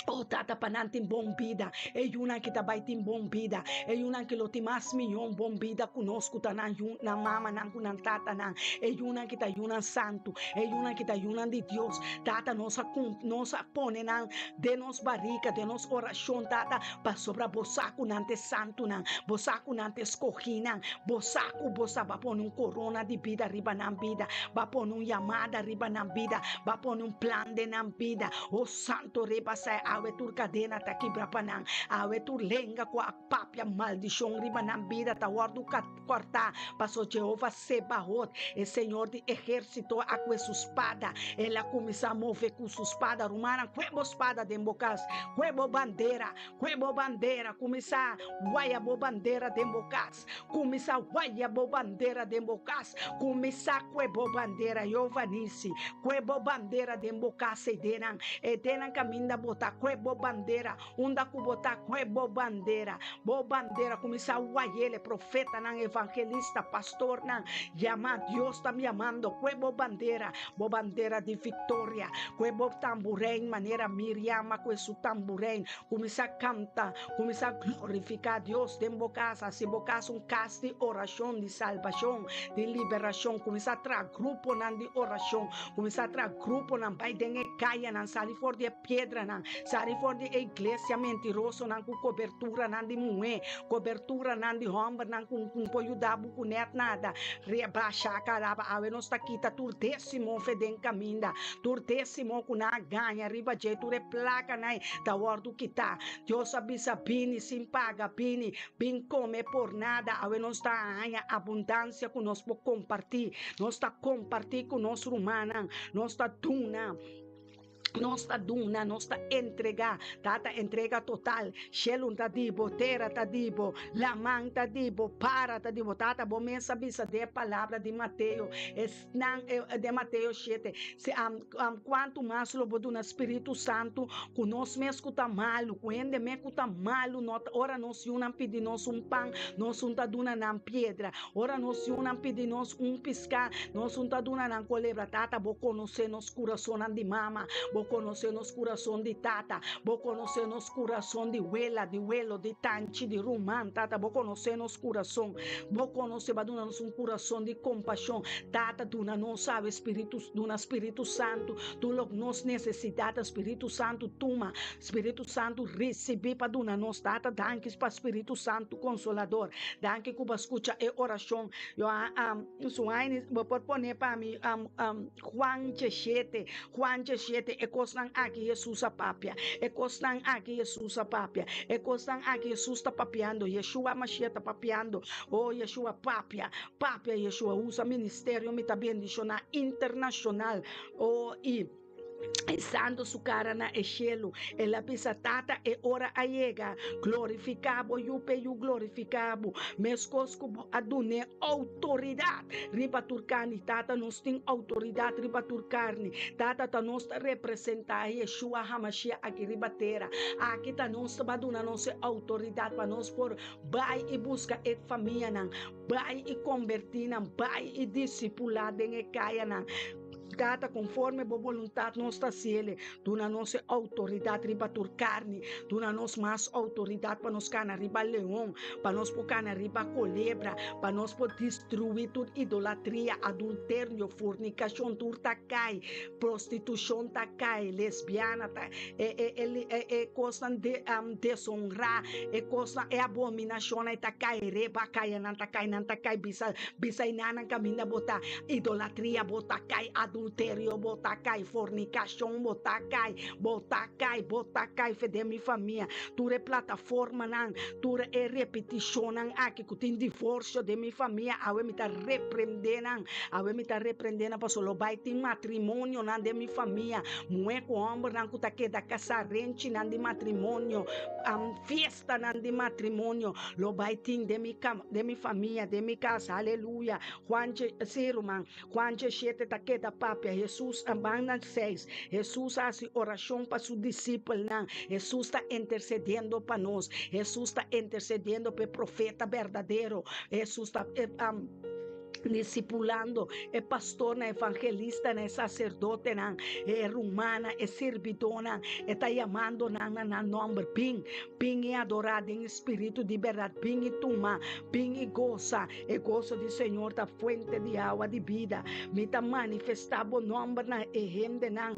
Oh tata, panantin bom vida, e una que tabai tin bom vida, e una que lo timas milhão bom vida conosco tá na mama nan kunan tata nan, e una que tá yuna santo, e una que tá yuna de Deus, tata nossa pone nan de nos barriga, de nos oração tata, pa sobra bosaco nante santo nan, bosaco nante escorri nan, bosaco va pone corona de vida riba nan vida, va pone chamada riba nan vida, va pone plan de nan vida, oh santo riba sai awe tur cadena ta kibrapanang, awe tur lenga ko papia maldição riba na vida ta wardu cortar, passou Jeová Sebaot, e Senhor de exército a com sua espada, ela começa a mover com sua espada romana, quebo espada de embocas, quebo bandeira, começa guaiabo bandeira de embocas, começa guaiabo bandeira de embocas, começa quebo bandeira Jovanice, quebo bandeira de embocas e denan caminda botar bo bandeira, unda ku botar bo bandeira, começa a ele profeta nan evangelista, pastor nan, llama Dios está me amando, bo bandeira de vitória, bo tamborim, maneira Miriam com esse tamborim, começa a cantar, começa a glorificar Deus, dentro casa, se casa casa de oração, de salvação, de liberação, começa a trazer grupo nan de oração, começa a trazer grupo nan, vai dengue caia nan, sali for de pedra nan, sali for de igreja mentiroso nan, com cobertura nan de mulher, cobertura nan de homem nan, com poio da buco net nada, rebaixa caraba, ave nos tá quita turtésimo feden caminda, turtésimo com na ganha, riba jeito de placa nai, da ordo que tá, Deus abisa bini, sim paga bini, bin come por nada, ave nos tá ganha abundância com nós por compartilhar, nós tá compartilhar com nós rumana, nós tá duna, nossa duna, nossa entrega, tata entrega total, shelun tadibo, terra tadibo, lamang tadibo, para tadibo, tata bomensa bisa de palavra de Mateus, de Mateus 7, se quanto mais lobo do Espírito Santo, com nós me escuta malo, com ende me escuta malo, ora nós unam pedir nós pão, nós duna na pedra, ora nós unam pedir nós piscar, nós duna na colebra, tata bo conhecer nos coração de mama, bo conhecer nos coração de tata, bo conhecer nos coração de huela, de huelo, de tanchi, de rumán, tata, bo conhecer nos coração, bo conhecer, baduna nos coração de compaixão, tata, duna não sabe Espírito Santo, tu lo nos necessita, Espírito Santo, tuma, Espírito Santo, receber para duna nos tata, danke para Espírito Santo, Consolador, danke que escuta e oração, eu vou propor para mim, Juan 7, e costan aqui Jesus a papia, e costan aqui Jesus a papia, e costan aqui Jesus está papiando, Yeshua Mashiach está papiando, oh Yeshua papia, Yeshua usa ministério, me está bendicionar internacional, oh e Santo su cara na cielo, e la pisatata e ora a llega, glorificabo, yupe glorificabo, mescosco adune autoridade, riba turcani, tata nos tem autoridade, riba turcani, tata nos representa Yeshua Hamashiach aqui ribatera, aqui ta nos baduna nos autoridade para nos por vai e busca e família nan, vai e convertir nan, vai e discipular den e caia nan, data conforme a vontade nossa ciele, tu na nossa autoridade riba turcarne, tu na nos mais autoridade para nos cana riba leão, para nos cana riba colebra, para nos destruir tudo idolatria, adultério, fornicação, turta cai, prostituição ta cai, lesbiana ta, coisa de desonrar, coisa abominação ta cai, reba cai, não ta cai, bisa inana caminha botar idolatria, botar cai, adultério, botar cai, fornicação, botar cai, fede mi família, tu é plataforma nan, tu é repetição nan, aqui que tem divórcio de mi família, awe me tá repreendendo, para solo vai tem matrimônio nan de mi família, mulher com homem nan que tá queda casarente nan de matrimônio, festa nan de matrimônio, lo vai tem de mi família, de mi casa, aleluia, Juan 7 tá queda papia, Jesus abanda 6, Jesus faz oração para seu discípulo, Jesus está intercedendo para nós, Jesus está intercedendo para o profeta verdadeiro, Jesus está discipulando, é pastor, é evangelista, é sacerdote, é romana, é servidora, está chamando na nome, ping é adorado em espírito de verdade, ping e tuma, ping e goza do Senhor, da fonte de água de vida, me está manifestado o nome na ehende nan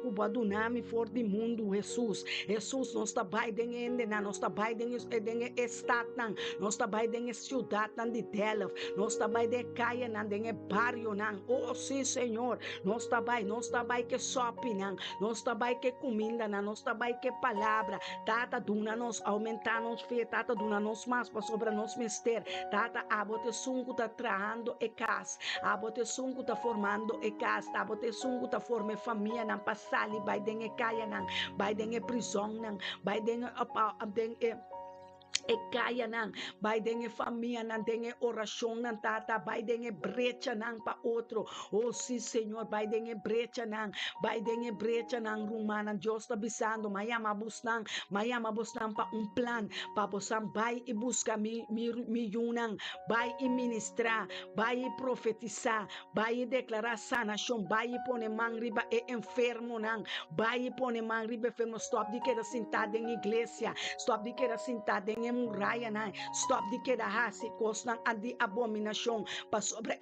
cubado nome for do mundo, Jesus não está baidem ende nan, não está baidem em estado nan, não está baidem em cidade nan de Delft, não está de caia nan de barrio nan, oh sim Senhor, nós está vai que sope nan, nós está vai que comida nan, nós está vai que palavra, tata duna nos aumentar nos fé, tata duna nos mais para sobre nos mister, tata abote sungu tá traando e casa, abote sungu tá formando e casa, abote sungu tá forme família nan passali vai de caia nan, vai de prisão nan, vai de e kaya nang bai dengue família nan dengue oração nan tata bai dengue brecha nang pa outro oh sim Senhor bai dengue brecha nang rumana Deus está bisando mayama busnang pa plan pa possam bai e busca mi yunang bai e ministrar bai e profetizar bai e declarar sanação bai e pone man riba e enfermo nang bai e pone man riba enfermo stop de querer sentado em igreja stop de querer sentado em muralha nang stop de querer hasi costan adi abominação pa sobre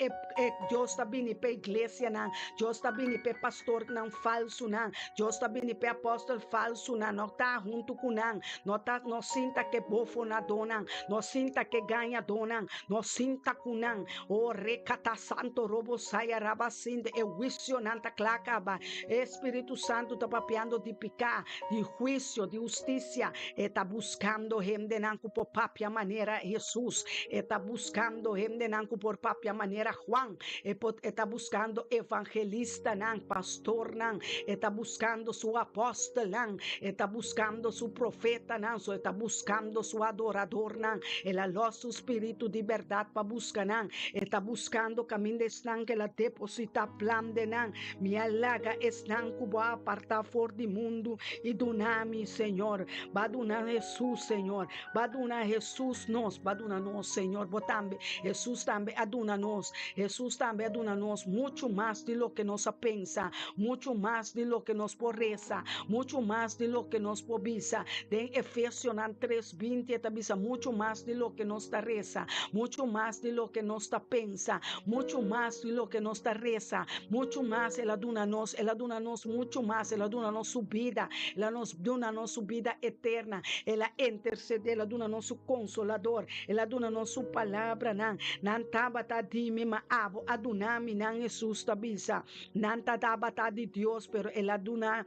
Deus está bini pe igreja nang Deus está bini pe pastor nang falso nang Deus está bini pe apóstolo falso nang não tá junto com nang não sinta que bofo na dona não sinta que ganha dona não sinta com nang o recata santo robo saia rabacinde e juicio nanta clacaba Espírito Santo está papeando de picar de juicio de justiça está buscando gente nanco por papia maneira Jesus está buscando gente nanco por papia maneira Juan está buscando evangelista nan pastor nan está buscando su apóstolo nan está buscando su profeta nan está buscando su adorador nan el aloso espírito de verdade para buscar nan está buscando caminho de nan que la deposita plan de nan mi alaga es nan cubo aparta for do mundo e do nome Senhor baduna Jesus Senhor baduna Jesus nos baduna nos Senhor botambe Jesus também aduna nos Jesus também aduna nos muito mais de lo que nos pensa muito mais de lo que nos porreza muito mais de lo que nos pobisa em Efésios 3:20 está bisa muito mais de lo que nos reza muito mais de lo que nos pensa muito mais de lo que nos reza muito mais ela duna nos muito mais ela duna nos subida ela nos duna nos subida eterna ela intercede ela duna nosso consolador ela duna nossa palavra nan tabata di mima avo adunami nan Jesus tabisa nan tabata di Deus pero ela duna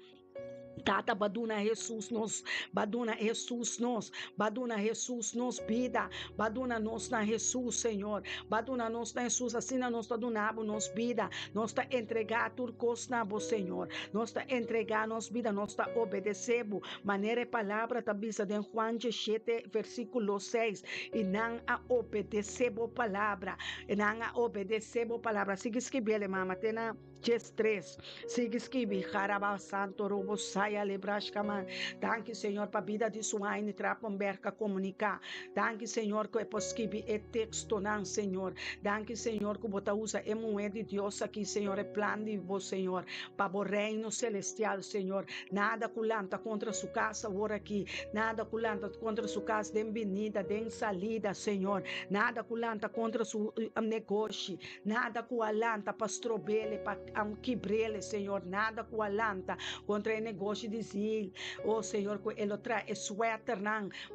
Tata baduna Jesus nos vida, baduna nos na Jesus Senhor, baduna nos na Jesus assim nós tá donabo nos vida, nós tá entregar turcos na bo Senhor, nós tá entregar nos vida, nós tá obedecebo, maneira e palavra tá bisa de Juan 17 versículo 6 e não a obedecebo palavra, sigue escrever mama tena 3 sigue escrever Jaraba Santo Robo Saia Lebrascaman. Danke Senhor para a vida de sua aine trapamberca comunicar. Danke Senhor que é possível e texto não Senhor. Danke Senhor que bota usa e moeda de Deus aqui Senhor é plano de vos Senhor para o reino celestial Senhor. Nada culanta contra sua casa agora aqui. Nada culanta contra sua casa de venida, de salida Senhor. Nada culanta contra seu negócio. Nada culanta para strobele para quebrele, Senhor, nada com alanta contra o negócio de zil, oh Senhor, que ele traz sweater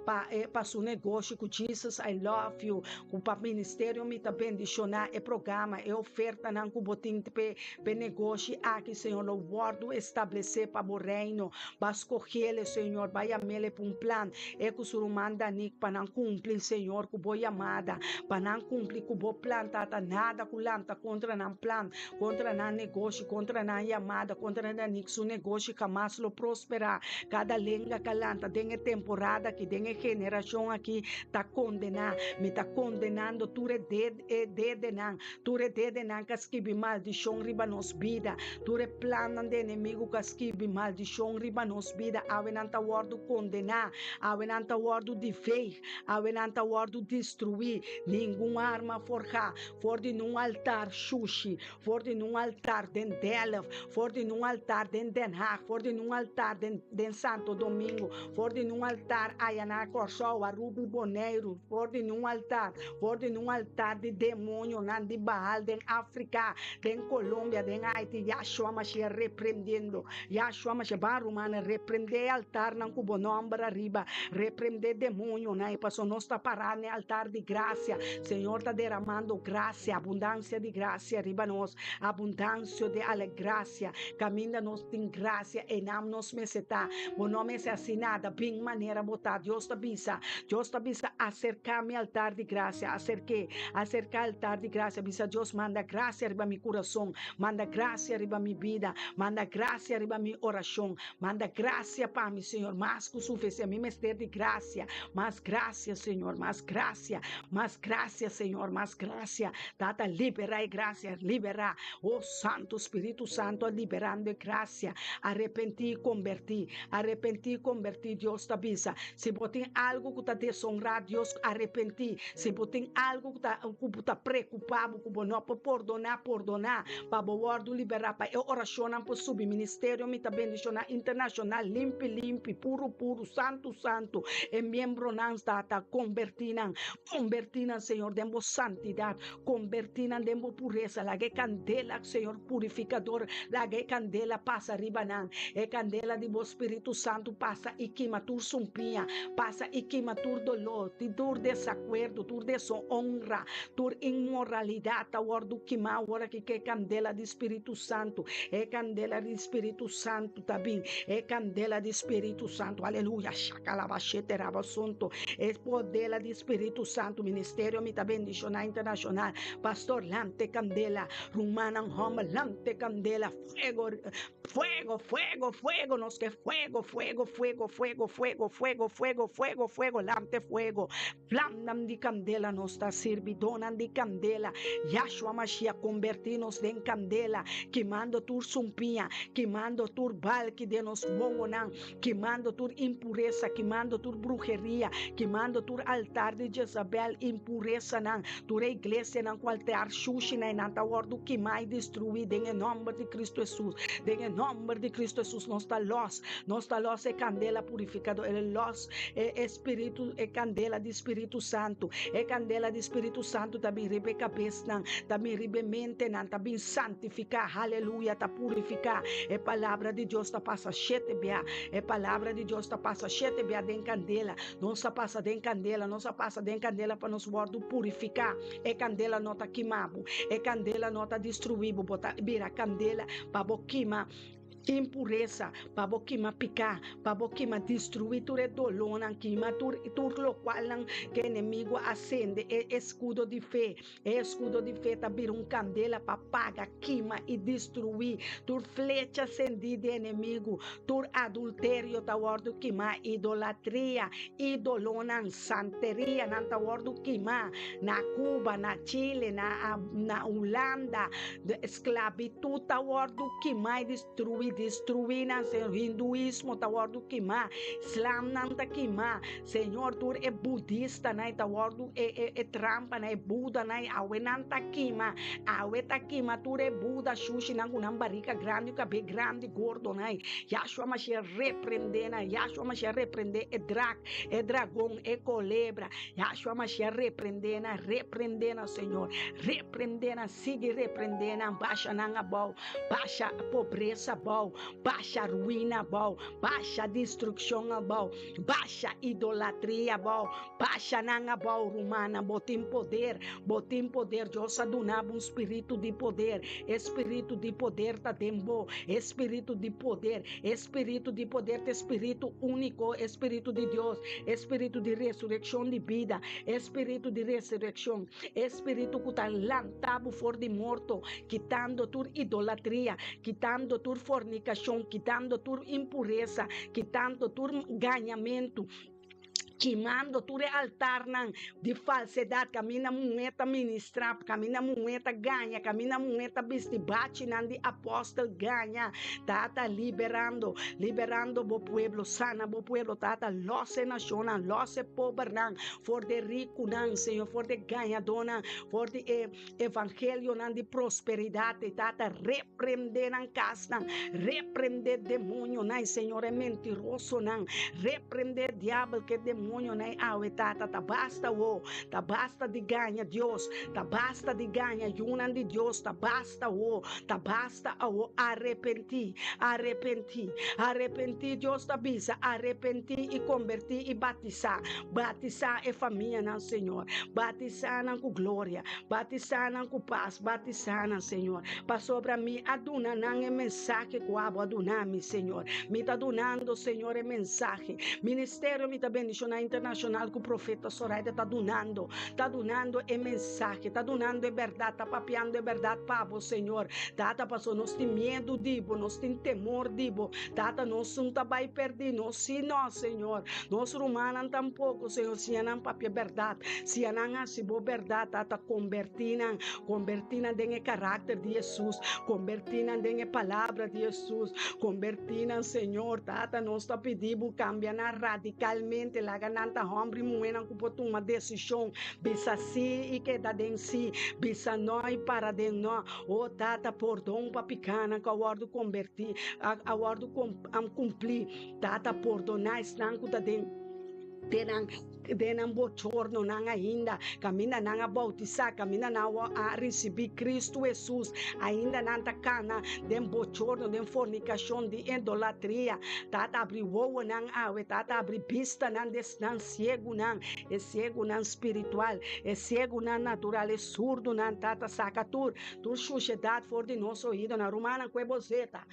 para seu negócio, com Jesus, I love you, para o ministério, me tá bendicionar, programa, oferta, não com botim para negócio, aqui, Senhor, o guardo estabelecer para o reino, para escolher, Senhor, vai amele para plan, que o Senhor manda nick para não cumprir, Senhor, com boa amada, para não cumprir com boa plan, tata, nada com lanta contra não plan, contra não negócio, contra na chamada, contra na nixo negócio que mais lo prosperar. Cada lenga calanta, tem temporada que tem geração aqui tá condenando, me tá condenando tu re dedenan que esquive maldição riba nos vida, tu re planan de inimigo que esquive maldição riba nos vida, avenanta word condenar, avenanta word de fei, avenanta word destruir, nenhuma arma forjar, for de num altar xuxi, for de num altar den Delft, for de num altar den Den Haag, for de num altar den Santo Domingo, for de num altar Ayaná Corsol, Arubi Boneiro, for de num altar de demônio, nan de Baal, den África, den Colômbia, den Haiti, Yahshua Mashiach repreendendo, Yahshua Mashiach barumana repreender altar nan cubo nombra riba, repreender demônio, né? Passou nós tá parado no altar de graça, Senhor tá derramando graça, abundância de graça riba nós, abundância ansia de alegria, caminha nos tem graça e não nos meseta, o nome é assinada, bem maneira botar, Deus te bisa acercar-me ao altar de graça, acercar ao altar de graça, bisa Deus manda graça riba mi coração, manda graça riba mi vida, manda graça riba mi oração, manda graça para mim, Senhor, mais que o suficiente, mi mestre de graça, mais graça, Senhor, mais graça, Senhor, mais graça, tata liberar e graça, liberar, oh Santo Espírito Santo, liberando graça, arrepentir, convertir, Deus te bisa, se botem algo que está desonrado, Deus arrepentir, se botem algo que está preocupado, que não pode perdonar, para o liberar, para a oração para o subministério, me também internacional, limpo, puro, santo, e membro não está convertindo, Senhor, demos santidade, convertindo, demos pureza, la que candela, Senhor, purificador, la que candela passa arriba, e candela de Espírito Santo passa e queima tu sumpinha, passa e queima tu dolor, tu desacordo, tu desonra, tu imoralidade, a hora do queimar, a hora que é candela de Espírito Santo, é candela de Espírito Santo, tá bem, é candela de Espírito Santo, aleluia, chacalabachete rabassunto, é poder de Espírito Santo, ministério, me tá bendicionar internacional, pastor, lante candela, rumana, home, lante candela, fuego, nos que fuego, lante fuego, flamam de candela, nos está servidonam de candela, Yahshua Mashiach, convertinos en candela, quemando tu sumpinha, quemando tu balque de nos bongonan, quemando tu impureza, quemando tu brujeria, quemando tu altar de Jezabel, impureza nan, tu igreja nan qual te arxuxi na nanta ordo queimar e destruir, em nome de Cristo Jesus, em nome de Cristo Jesus, nos está los é candela purificador, los é espírito, é candela de Espírito Santo, é candela de Espírito Santo, também ribe cabeça, também ribe mente, também santificar, aleluia, tá purificar, é palavra de Deus, tá passa chete bia, é palavra de Deus, tá passa chete bia den candela, não se passa den candela, para nos bordo purificar, é candela nota queimabo, é candela nota destruíbo, botar vira candela para boquima impureza, para boquima picar, para boquima destruir, tu redolona, quima, tu lo qual que inimigo acende, é escudo de fé, tá vir candela para pagar, quima e destruir, tu flecha acendida inimigo, tu adultério, tá ordo queimar, idolatria, idolona, santeria, não tá ordo queimar, na Cuba, na Chile, na Holanda, esclavitud, tá ordo queimar e destruir na hinduísmo, tá ordo queimar, Islam não tá queimar, Senhor, tu é budista, né, tá ordo é trampa, né, Buda, né, awe não tá queimar, tu é Buda, xuxi, não com barriga grande, cabelo grande, gordo, né, Yahshua Mashiach repreender, né, Yahshua Mashiach repreender, é dragão, é culebra, Yahshua Mashiach repreender, né, Senhor, repreender, siga repreender, baixa na bom, baixa pobreza bom, baixa ruína bom, baixa destruição bom, baixa idolatria bom, baixa nanga bom, romana, botem poder, Deus adunava espírito de poder, tá dembo, espírito de poder, espírito único, espírito de Deus, espírito de ressurreição de vida, espírito de ressurreição, espírito que está lantado fora de morto, quitando tua idolatria, quitando tua fornicação, quitando tua impureza, quitando tua ganhamento, queimando tudo altar de falsidade, caminha moeda ministrar, caminha moeda ganha, caminha moeda bate de apóstolo ganha, tata liberando bo pueblo, sana bo pueblo, tata losse nação, losse pobre for de rico Senhor, for de ganhador, for de evangelho de prosperidade, tata repreender casa, repreender demônio, Senhor, é mentiroso, repreender diabo que demônio testemunho, né? Tata, tá basta de ganha, Deus, tá basta de ganha, yunan de Deus, tá basta arrepentir, Deus tá bisa, arrepentir e convertir e batizar é família, não, Senhor, batizar não com glória, batizar não com paz, batizar não, Senhor, passou para mim, aduna não é mensagem que eu adunami, Senhor, me tá donando, Senhor, é mensagem, ministério me tá bendicionando internacional que o profeta Soraida tá donando é mensagem, tá donando é verdade, tá papiando é verdade para você, Senhor, tata passou, nós tem medo dibo, nós tem temor dibo, tata nós não tá vai perder, nós sim, nós, Senhor, nós romanos tampouco, Senhor, se não papia verdade, se não assim boa verdade, tata convertina em caráter de Jesus, convertina em palavra de Jesus, convertina, Senhor, tata nós tá pedindo cambiar radicalmente, lá gananta homem moena com uma decisão, bisa si e que da den si, bisa noi para den no, o tata perdão papicana que aguardo convertir, aguardo cumprir, tata perdonar estanco da den denang bochorno nang ainda camina nang bautizar camina nang a receber Cristo Jesus ainda nanta cana den bochorno den fornicação de idolatria tata abri woa nang awe tata abri pista nang desnan cego nang é cego nang espiritual é cego nang natural é surdo nang tata sacatur tu sociedade for de nosso oído na romana queboseta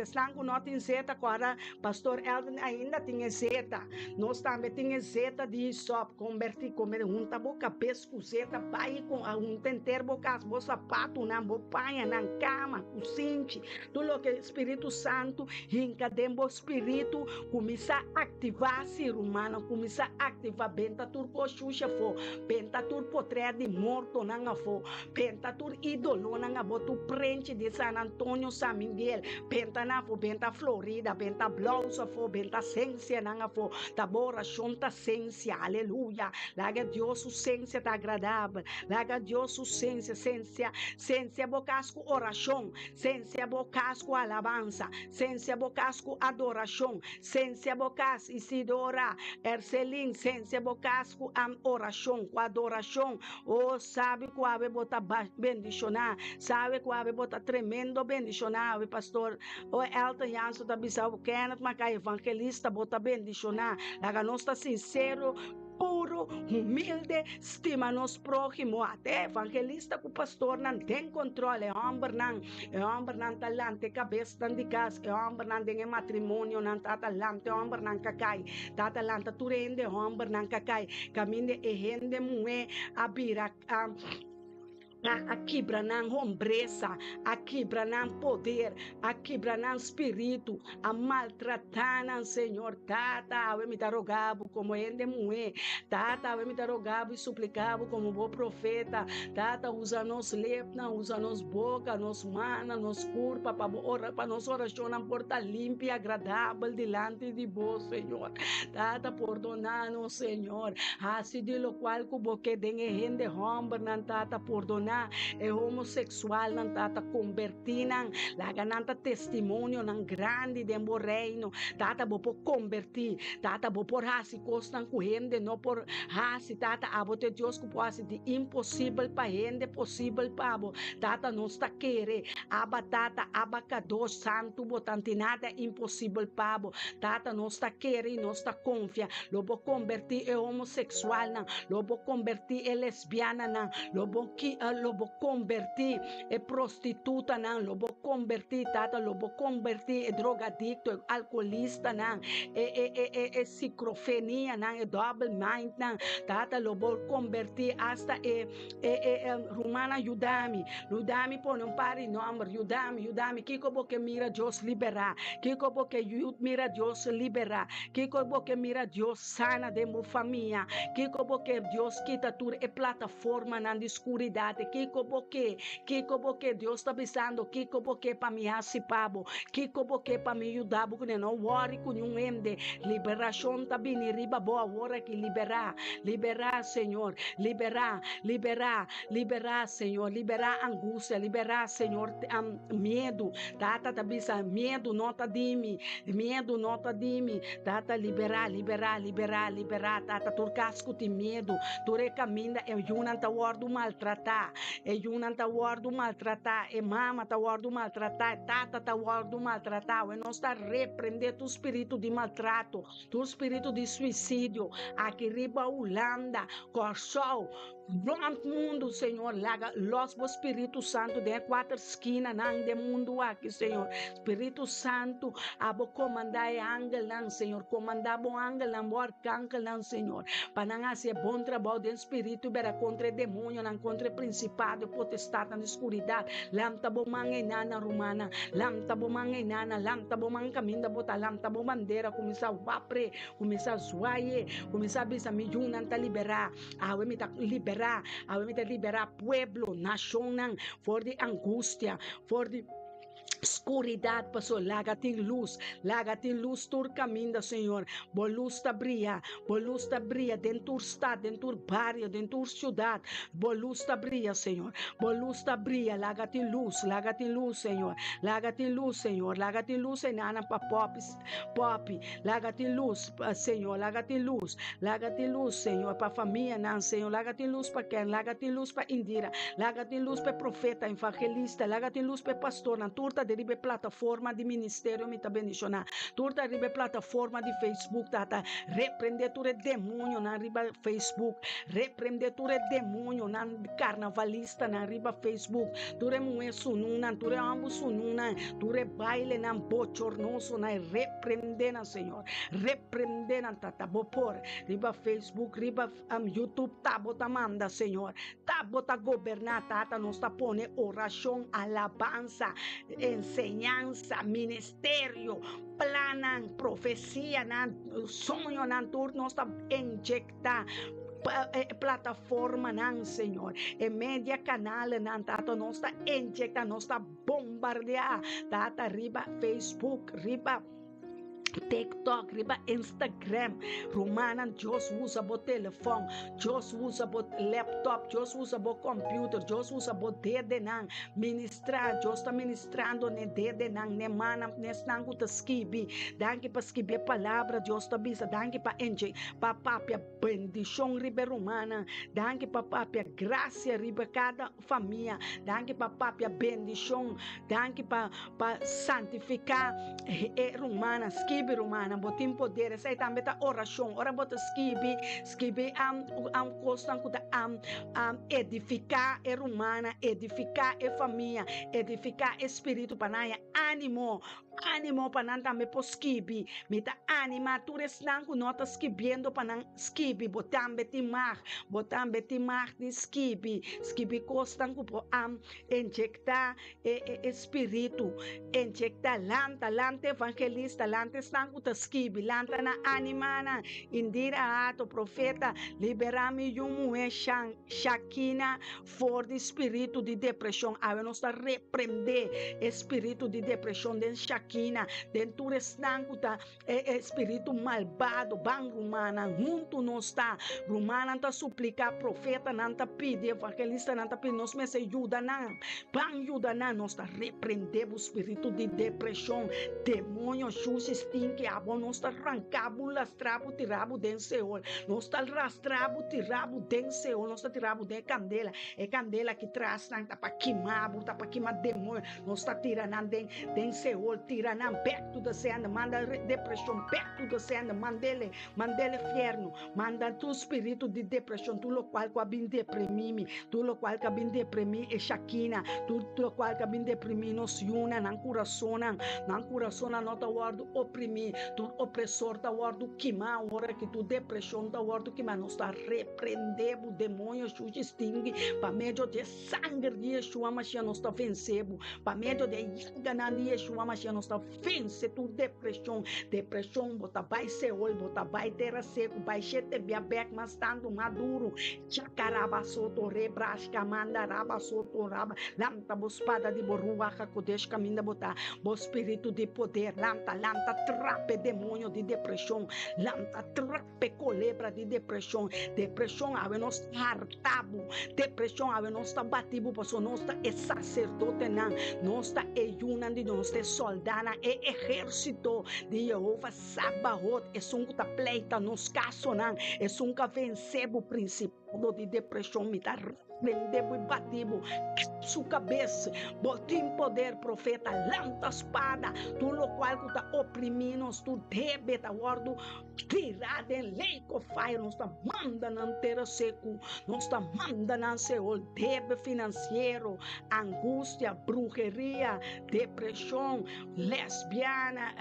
slango nota em zeta agora pastor Elvin ainda tinha zeta nós também tinha zeta de só convertir comer junta boca pesco zeta pai com um tenter boca bo sapato na bopanha na cama o cinti tudo que Espírito Santo hinca dembo espírito começa a ativar ser humano começa a ativar benta turco xuxa fo benta tur potre de morto na fo benta tur ídolo na botu prente de San Antonio San Miguel benta na fo benta Florida benta Blousa fo benta Ciência na fo tabora chonta ciência aleluia laga Deus su ciência tá agradável laga Deus su ciência bocasco oração ciência bocasco alabança ciência bocasco adoração ciência bocas Isidora Ercelin ciência bocasco oração com adoração sabe que ave bota bendicionar sabe que ave bota tremendo bendicionar o pastor o Elton Janso da Bissau Kenneth Macai evangelista bota bendicionar laga nós tá sincero puro, humilde, estima nos próximo, até evangelista que o pastor não tem controle, é homem não talante, cabeça de casa, é homem não tem matrimônio, não tá talante, é homem não cacai, tá talante, tu rende, homem não cacai, caminho e rende, mulher, abira, aqui branam hombreza, aqui branam poder, aqui branam espírito, a maltratar, Senhor, tata, ave me dar rogabo como ende mulher, tata, ave me dar rogabo e suplicabo como bom profeta, tata, usa nos lepna, usa nos boca, nos mana, nos curpa, para nos oração na porta limpa e agradável delante de vós, Senhor, tata, perdonar-nos, Senhor, assim de lo qual que boque dengue rende hombre, não tata, perdonar é homossexual não tata convertir laga nanta testemunho não grande dembo reino tata bo por convertir tata bo por hasi costan com gente não por hasi tata abote Deus que pode de impossível para gente possível para bo tata não está querer aba tata abacados santo botante nada impossível para bo tata não está querer não está confia lobo convertir é homossexual não lobo convertir é lesbiana não lobo convertir é prostituta não lobo convertir tata lobo convertir é drogadicto é alcoolista não é cicrofenia não é double mind não tata lobo convertir hasta romana yudami põe pare nome yudami kiko boke mira Deus liberar kiko boke mira Deus liberar kiko boke mira Deus sana de mo família kiko boke Deus quita tudo é plataforma na escuridade Kiko Boque, Deus está avisando, Kiko Boque para me assipabo, Kiko Boque para me ajudar, porque não worry com um ende, liberação tá bem, riba boa, hora que liberar, Senhor, liberar, Senhor, liberar angústia, liberar, Senhor, medo, tata tabisa, medo nota dimi, tata liberar, tata turcasco de medo, ture caminha, junan ta wardu maltratar, junan ta wardu maltratar, mama ta wardu maltratar, tata ta wardu maltratar, e nós está repreender tu espírito de maltrato, tu espírito de suicídio, aqui riba Holanda, Corsol, Pronto mundo, Senhor, laga los bo Espírito Santo de quatro esquinas de mundo aqui, Senhor. Espírito Santo, abo comandar ángel não, Senhor, comandar bom ángel não, bom arcángel não, Senhor. Para não fazer bom trabalho de Espírito, para contra demônio, não contra principado, potestade na escuridade. Lamta bo mangenana romana, lamta bo mangenana, lamta bo mancaminda bota, lamta bo bandeira, começa a wapre, começa a zoaie, começa a bisa milhões a liberar, a me tá liberar, a me tá liberar pueblo, nação, for de angústia, for de escuridade, pastor, lágate luz, tur caminho, Senhor, bo luz tá brilha, dentro estado, dentro barrio, dentro cidade, bo luz tá brilha, Senhor, bo luz tá brilha, lágate luz, Senhor, lágate luz, enana pa pop, lágate luz, Senhor, lágate luz, Senhor, pa família, não, Senhor, lágate luz pa quem, lágate luz pa Indira, lágate luz pa profeta, evangelista, lágate luz pa pastor, na turta de ribe plataforma de ministério me tá bendicionar. Turta ribe plataforma de Facebook tata repreender ture demônio na riba Facebook, repreender ture demônio na carnavalista na riba Facebook, ture mué sununa, ture ambu sununa, ture baile na bochornoso na repreender na Senhor, repreender na tata bopor riba Facebook, riba YouTube tá bota manda Senhor, tá bota governar tata nos tá pone oração, alabança, enseñanza, ministerio, planan, profecia, sonho, turno, está injectar plataforma, Senhor, e media canal, tata, nós está injectar, nós está bombardear, tata, riba Facebook, riba TikTok, riba Instagram, romana, Deus usa bo telefone, Deus usa bo laptop, Deus usa bo computer, Deus usa bo dedo nan, ministrar, Deus está ministrando ne dedo nan, ne mana, ne stango ta skibi, danke pa skibi palavra, Deus está bisa, danke pa enje, pa papia bendição riba romana, danke pa papia graça riba cada família, danke pa papia bendição, danke pa santificar romana, skibi romana, botim poder, sai também ta oração, ora bota skibi costan kuda edificar romana, edificar família, edificar espírito panaya, ânimo para também po skibi, me ta anima tu resnan ku nota skibiendo panan skibi, botam betimar de skibi costan ku po injectar espírito, injectar lante evangelista, lante estão com skibi, lanta na animana, indira ato profeta, liberami yumu shakina for de espírito de depressão, a nós está repreender espírito de depressão den shakina, dentro estão com espírito malvado, bang romana, junto nós está, romana tá suplicar profeta, não tá pedir evangelista, não tá pedir, nós me se ajuda não, bang ajuda não, nós está repreender o espírito de depressão, demônio, chuches, que abo nós está arrancabo, lastrabo, tirabo den Seol, nós está rastrabo, tirabo den Seol, nós está tirabo de candela, é candela que traz não tá para queimar demônio, nós está tirando den Seol, tirando perto da cena, manda depressão perto da cena, mandele inferno, manda tu espírito de depressão, tu lo qual que abin deprimir, tu lo qual que abin deprimir é Shakina, tu lo qual que abin deprimir nos yuna, nan coração, nota guardo oprimir, tu opressor tá guardo queimar, hora que tu depressão tá guardo queimar, nós está repreender o demônio, se extingue, para meio de sangue de Yeshua Mashiach nós está vencendo, para meio de enganar de Yeshua Mashiach nós nós tá vence tu depressão, bota vai ser oi, bota vai terra seco, vai chete biabek, mas tanto maduro, chacaraba soto rebrasca, manda raba soto raba, lamta bospada de boruaca, kodesh caminda botar, bo espírito de poder, lamta, trape demônio de depressão, lamta, trape colebra de depressão, ave nós hartabo, depressão ave nós tá batibo, posso nós tá é sacerdote não, nós tá é yunandi, nós tá soldana, é exército de Jeová, Sabaoth, é um que tá pleita nos casos não, é um que venceu o princípio de depressão, me tá vendebo e batibo, sua cabeça, botim poder, profeta, lanta espada, tu lo qual que tá oprimindo, tu debe tá guardo, tirada em lei com fire, nós tá manda na terra seco, nós tá manda na seol, debe financeiro, angústia, bruxeria, depressão, lesbiana,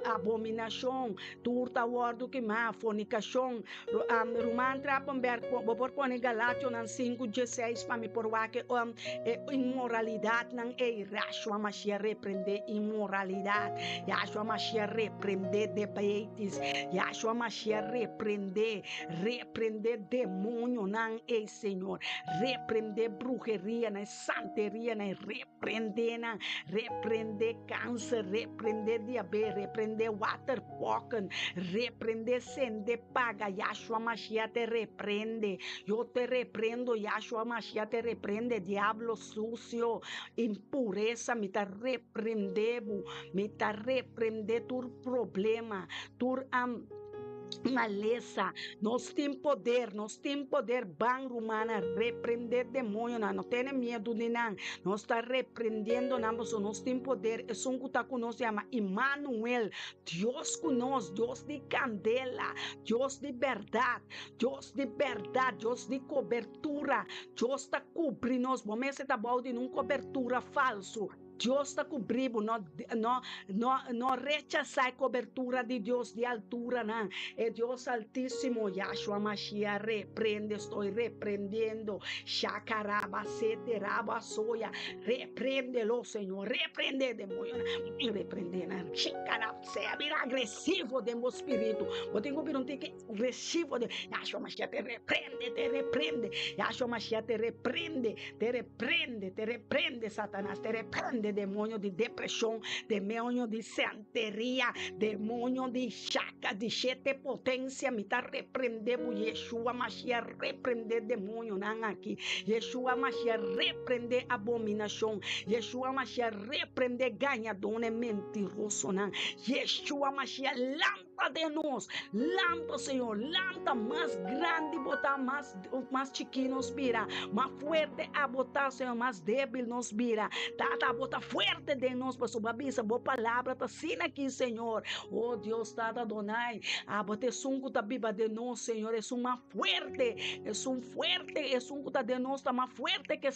abominação, tu tá guardo que má, fornicação, Roman Trappenberg, por pôr Galatio, 5:16 para me provar que imoralidade não é Yahshua Mashiach repreender imoralidade, Yahshua Mashiach repreender diabetes, Yahshua Mashiach repreender demônio não é Senhor, repreender bruxeria, não é santeria, não é repreender câncer, repreender diabetes, repreender waterpocken, repreender sende paga, Yahshua Mashiach te repreende, eu te repreendo, Yahshua Mashiach te reprende, diablo sucio, impureza, me tá repreender tu problema, tu maleza, nós temos poder, ban romana, repreender demônio, não tem medo de não, nós está repreendendo, nós temos poder, é um que está conosco, se chama Emmanuel, Deus conosco, Deus de candela, Deus de verdade, Deus de cobertura, Deus está cobrindo nós, vamos ser bom de uma cobertura falso, Deus está cobrindo, não rechazar a cobertura de Deus de altura, não. É Deus altíssimo, Yahshua Mashiach, repreende, estou repreendendo, Shakaraba, Seteraba, Soya, repreende-lo, Senhor, repreende, demônio, repreende, Shakaraba, seja agressivo de meu espírito, eu tenho que perguntar que agressivo, Yahshua Mashiach te repreende, Yahshua Mashiach te repreende, Satanás, te repreende, demônio de depressão, demônio de santeria, demônio de chaca, de sete potência, me tá repreendendo, Yeshua Mashiach, repreender demônio, não aqui, Yeshua Mashiach, repreender abominação, Yeshua Mashiach, repreender ganhador, mentiroso, não, Yeshua Mashiach, lampa de nós, lampa, Senhor, lampa mais grande, botar mais chiquinho nos vira, mais forte a botar, Senhor, mais débil nos vira, tá, botar forte de nós, para sua bisa, boa palavra, tá sina aqui, Senhor, oh Deus, tá, Adonai, botar sunco da Bíblia de nós, Senhor, é uma forte, é um que tá de nós, tá mais forte que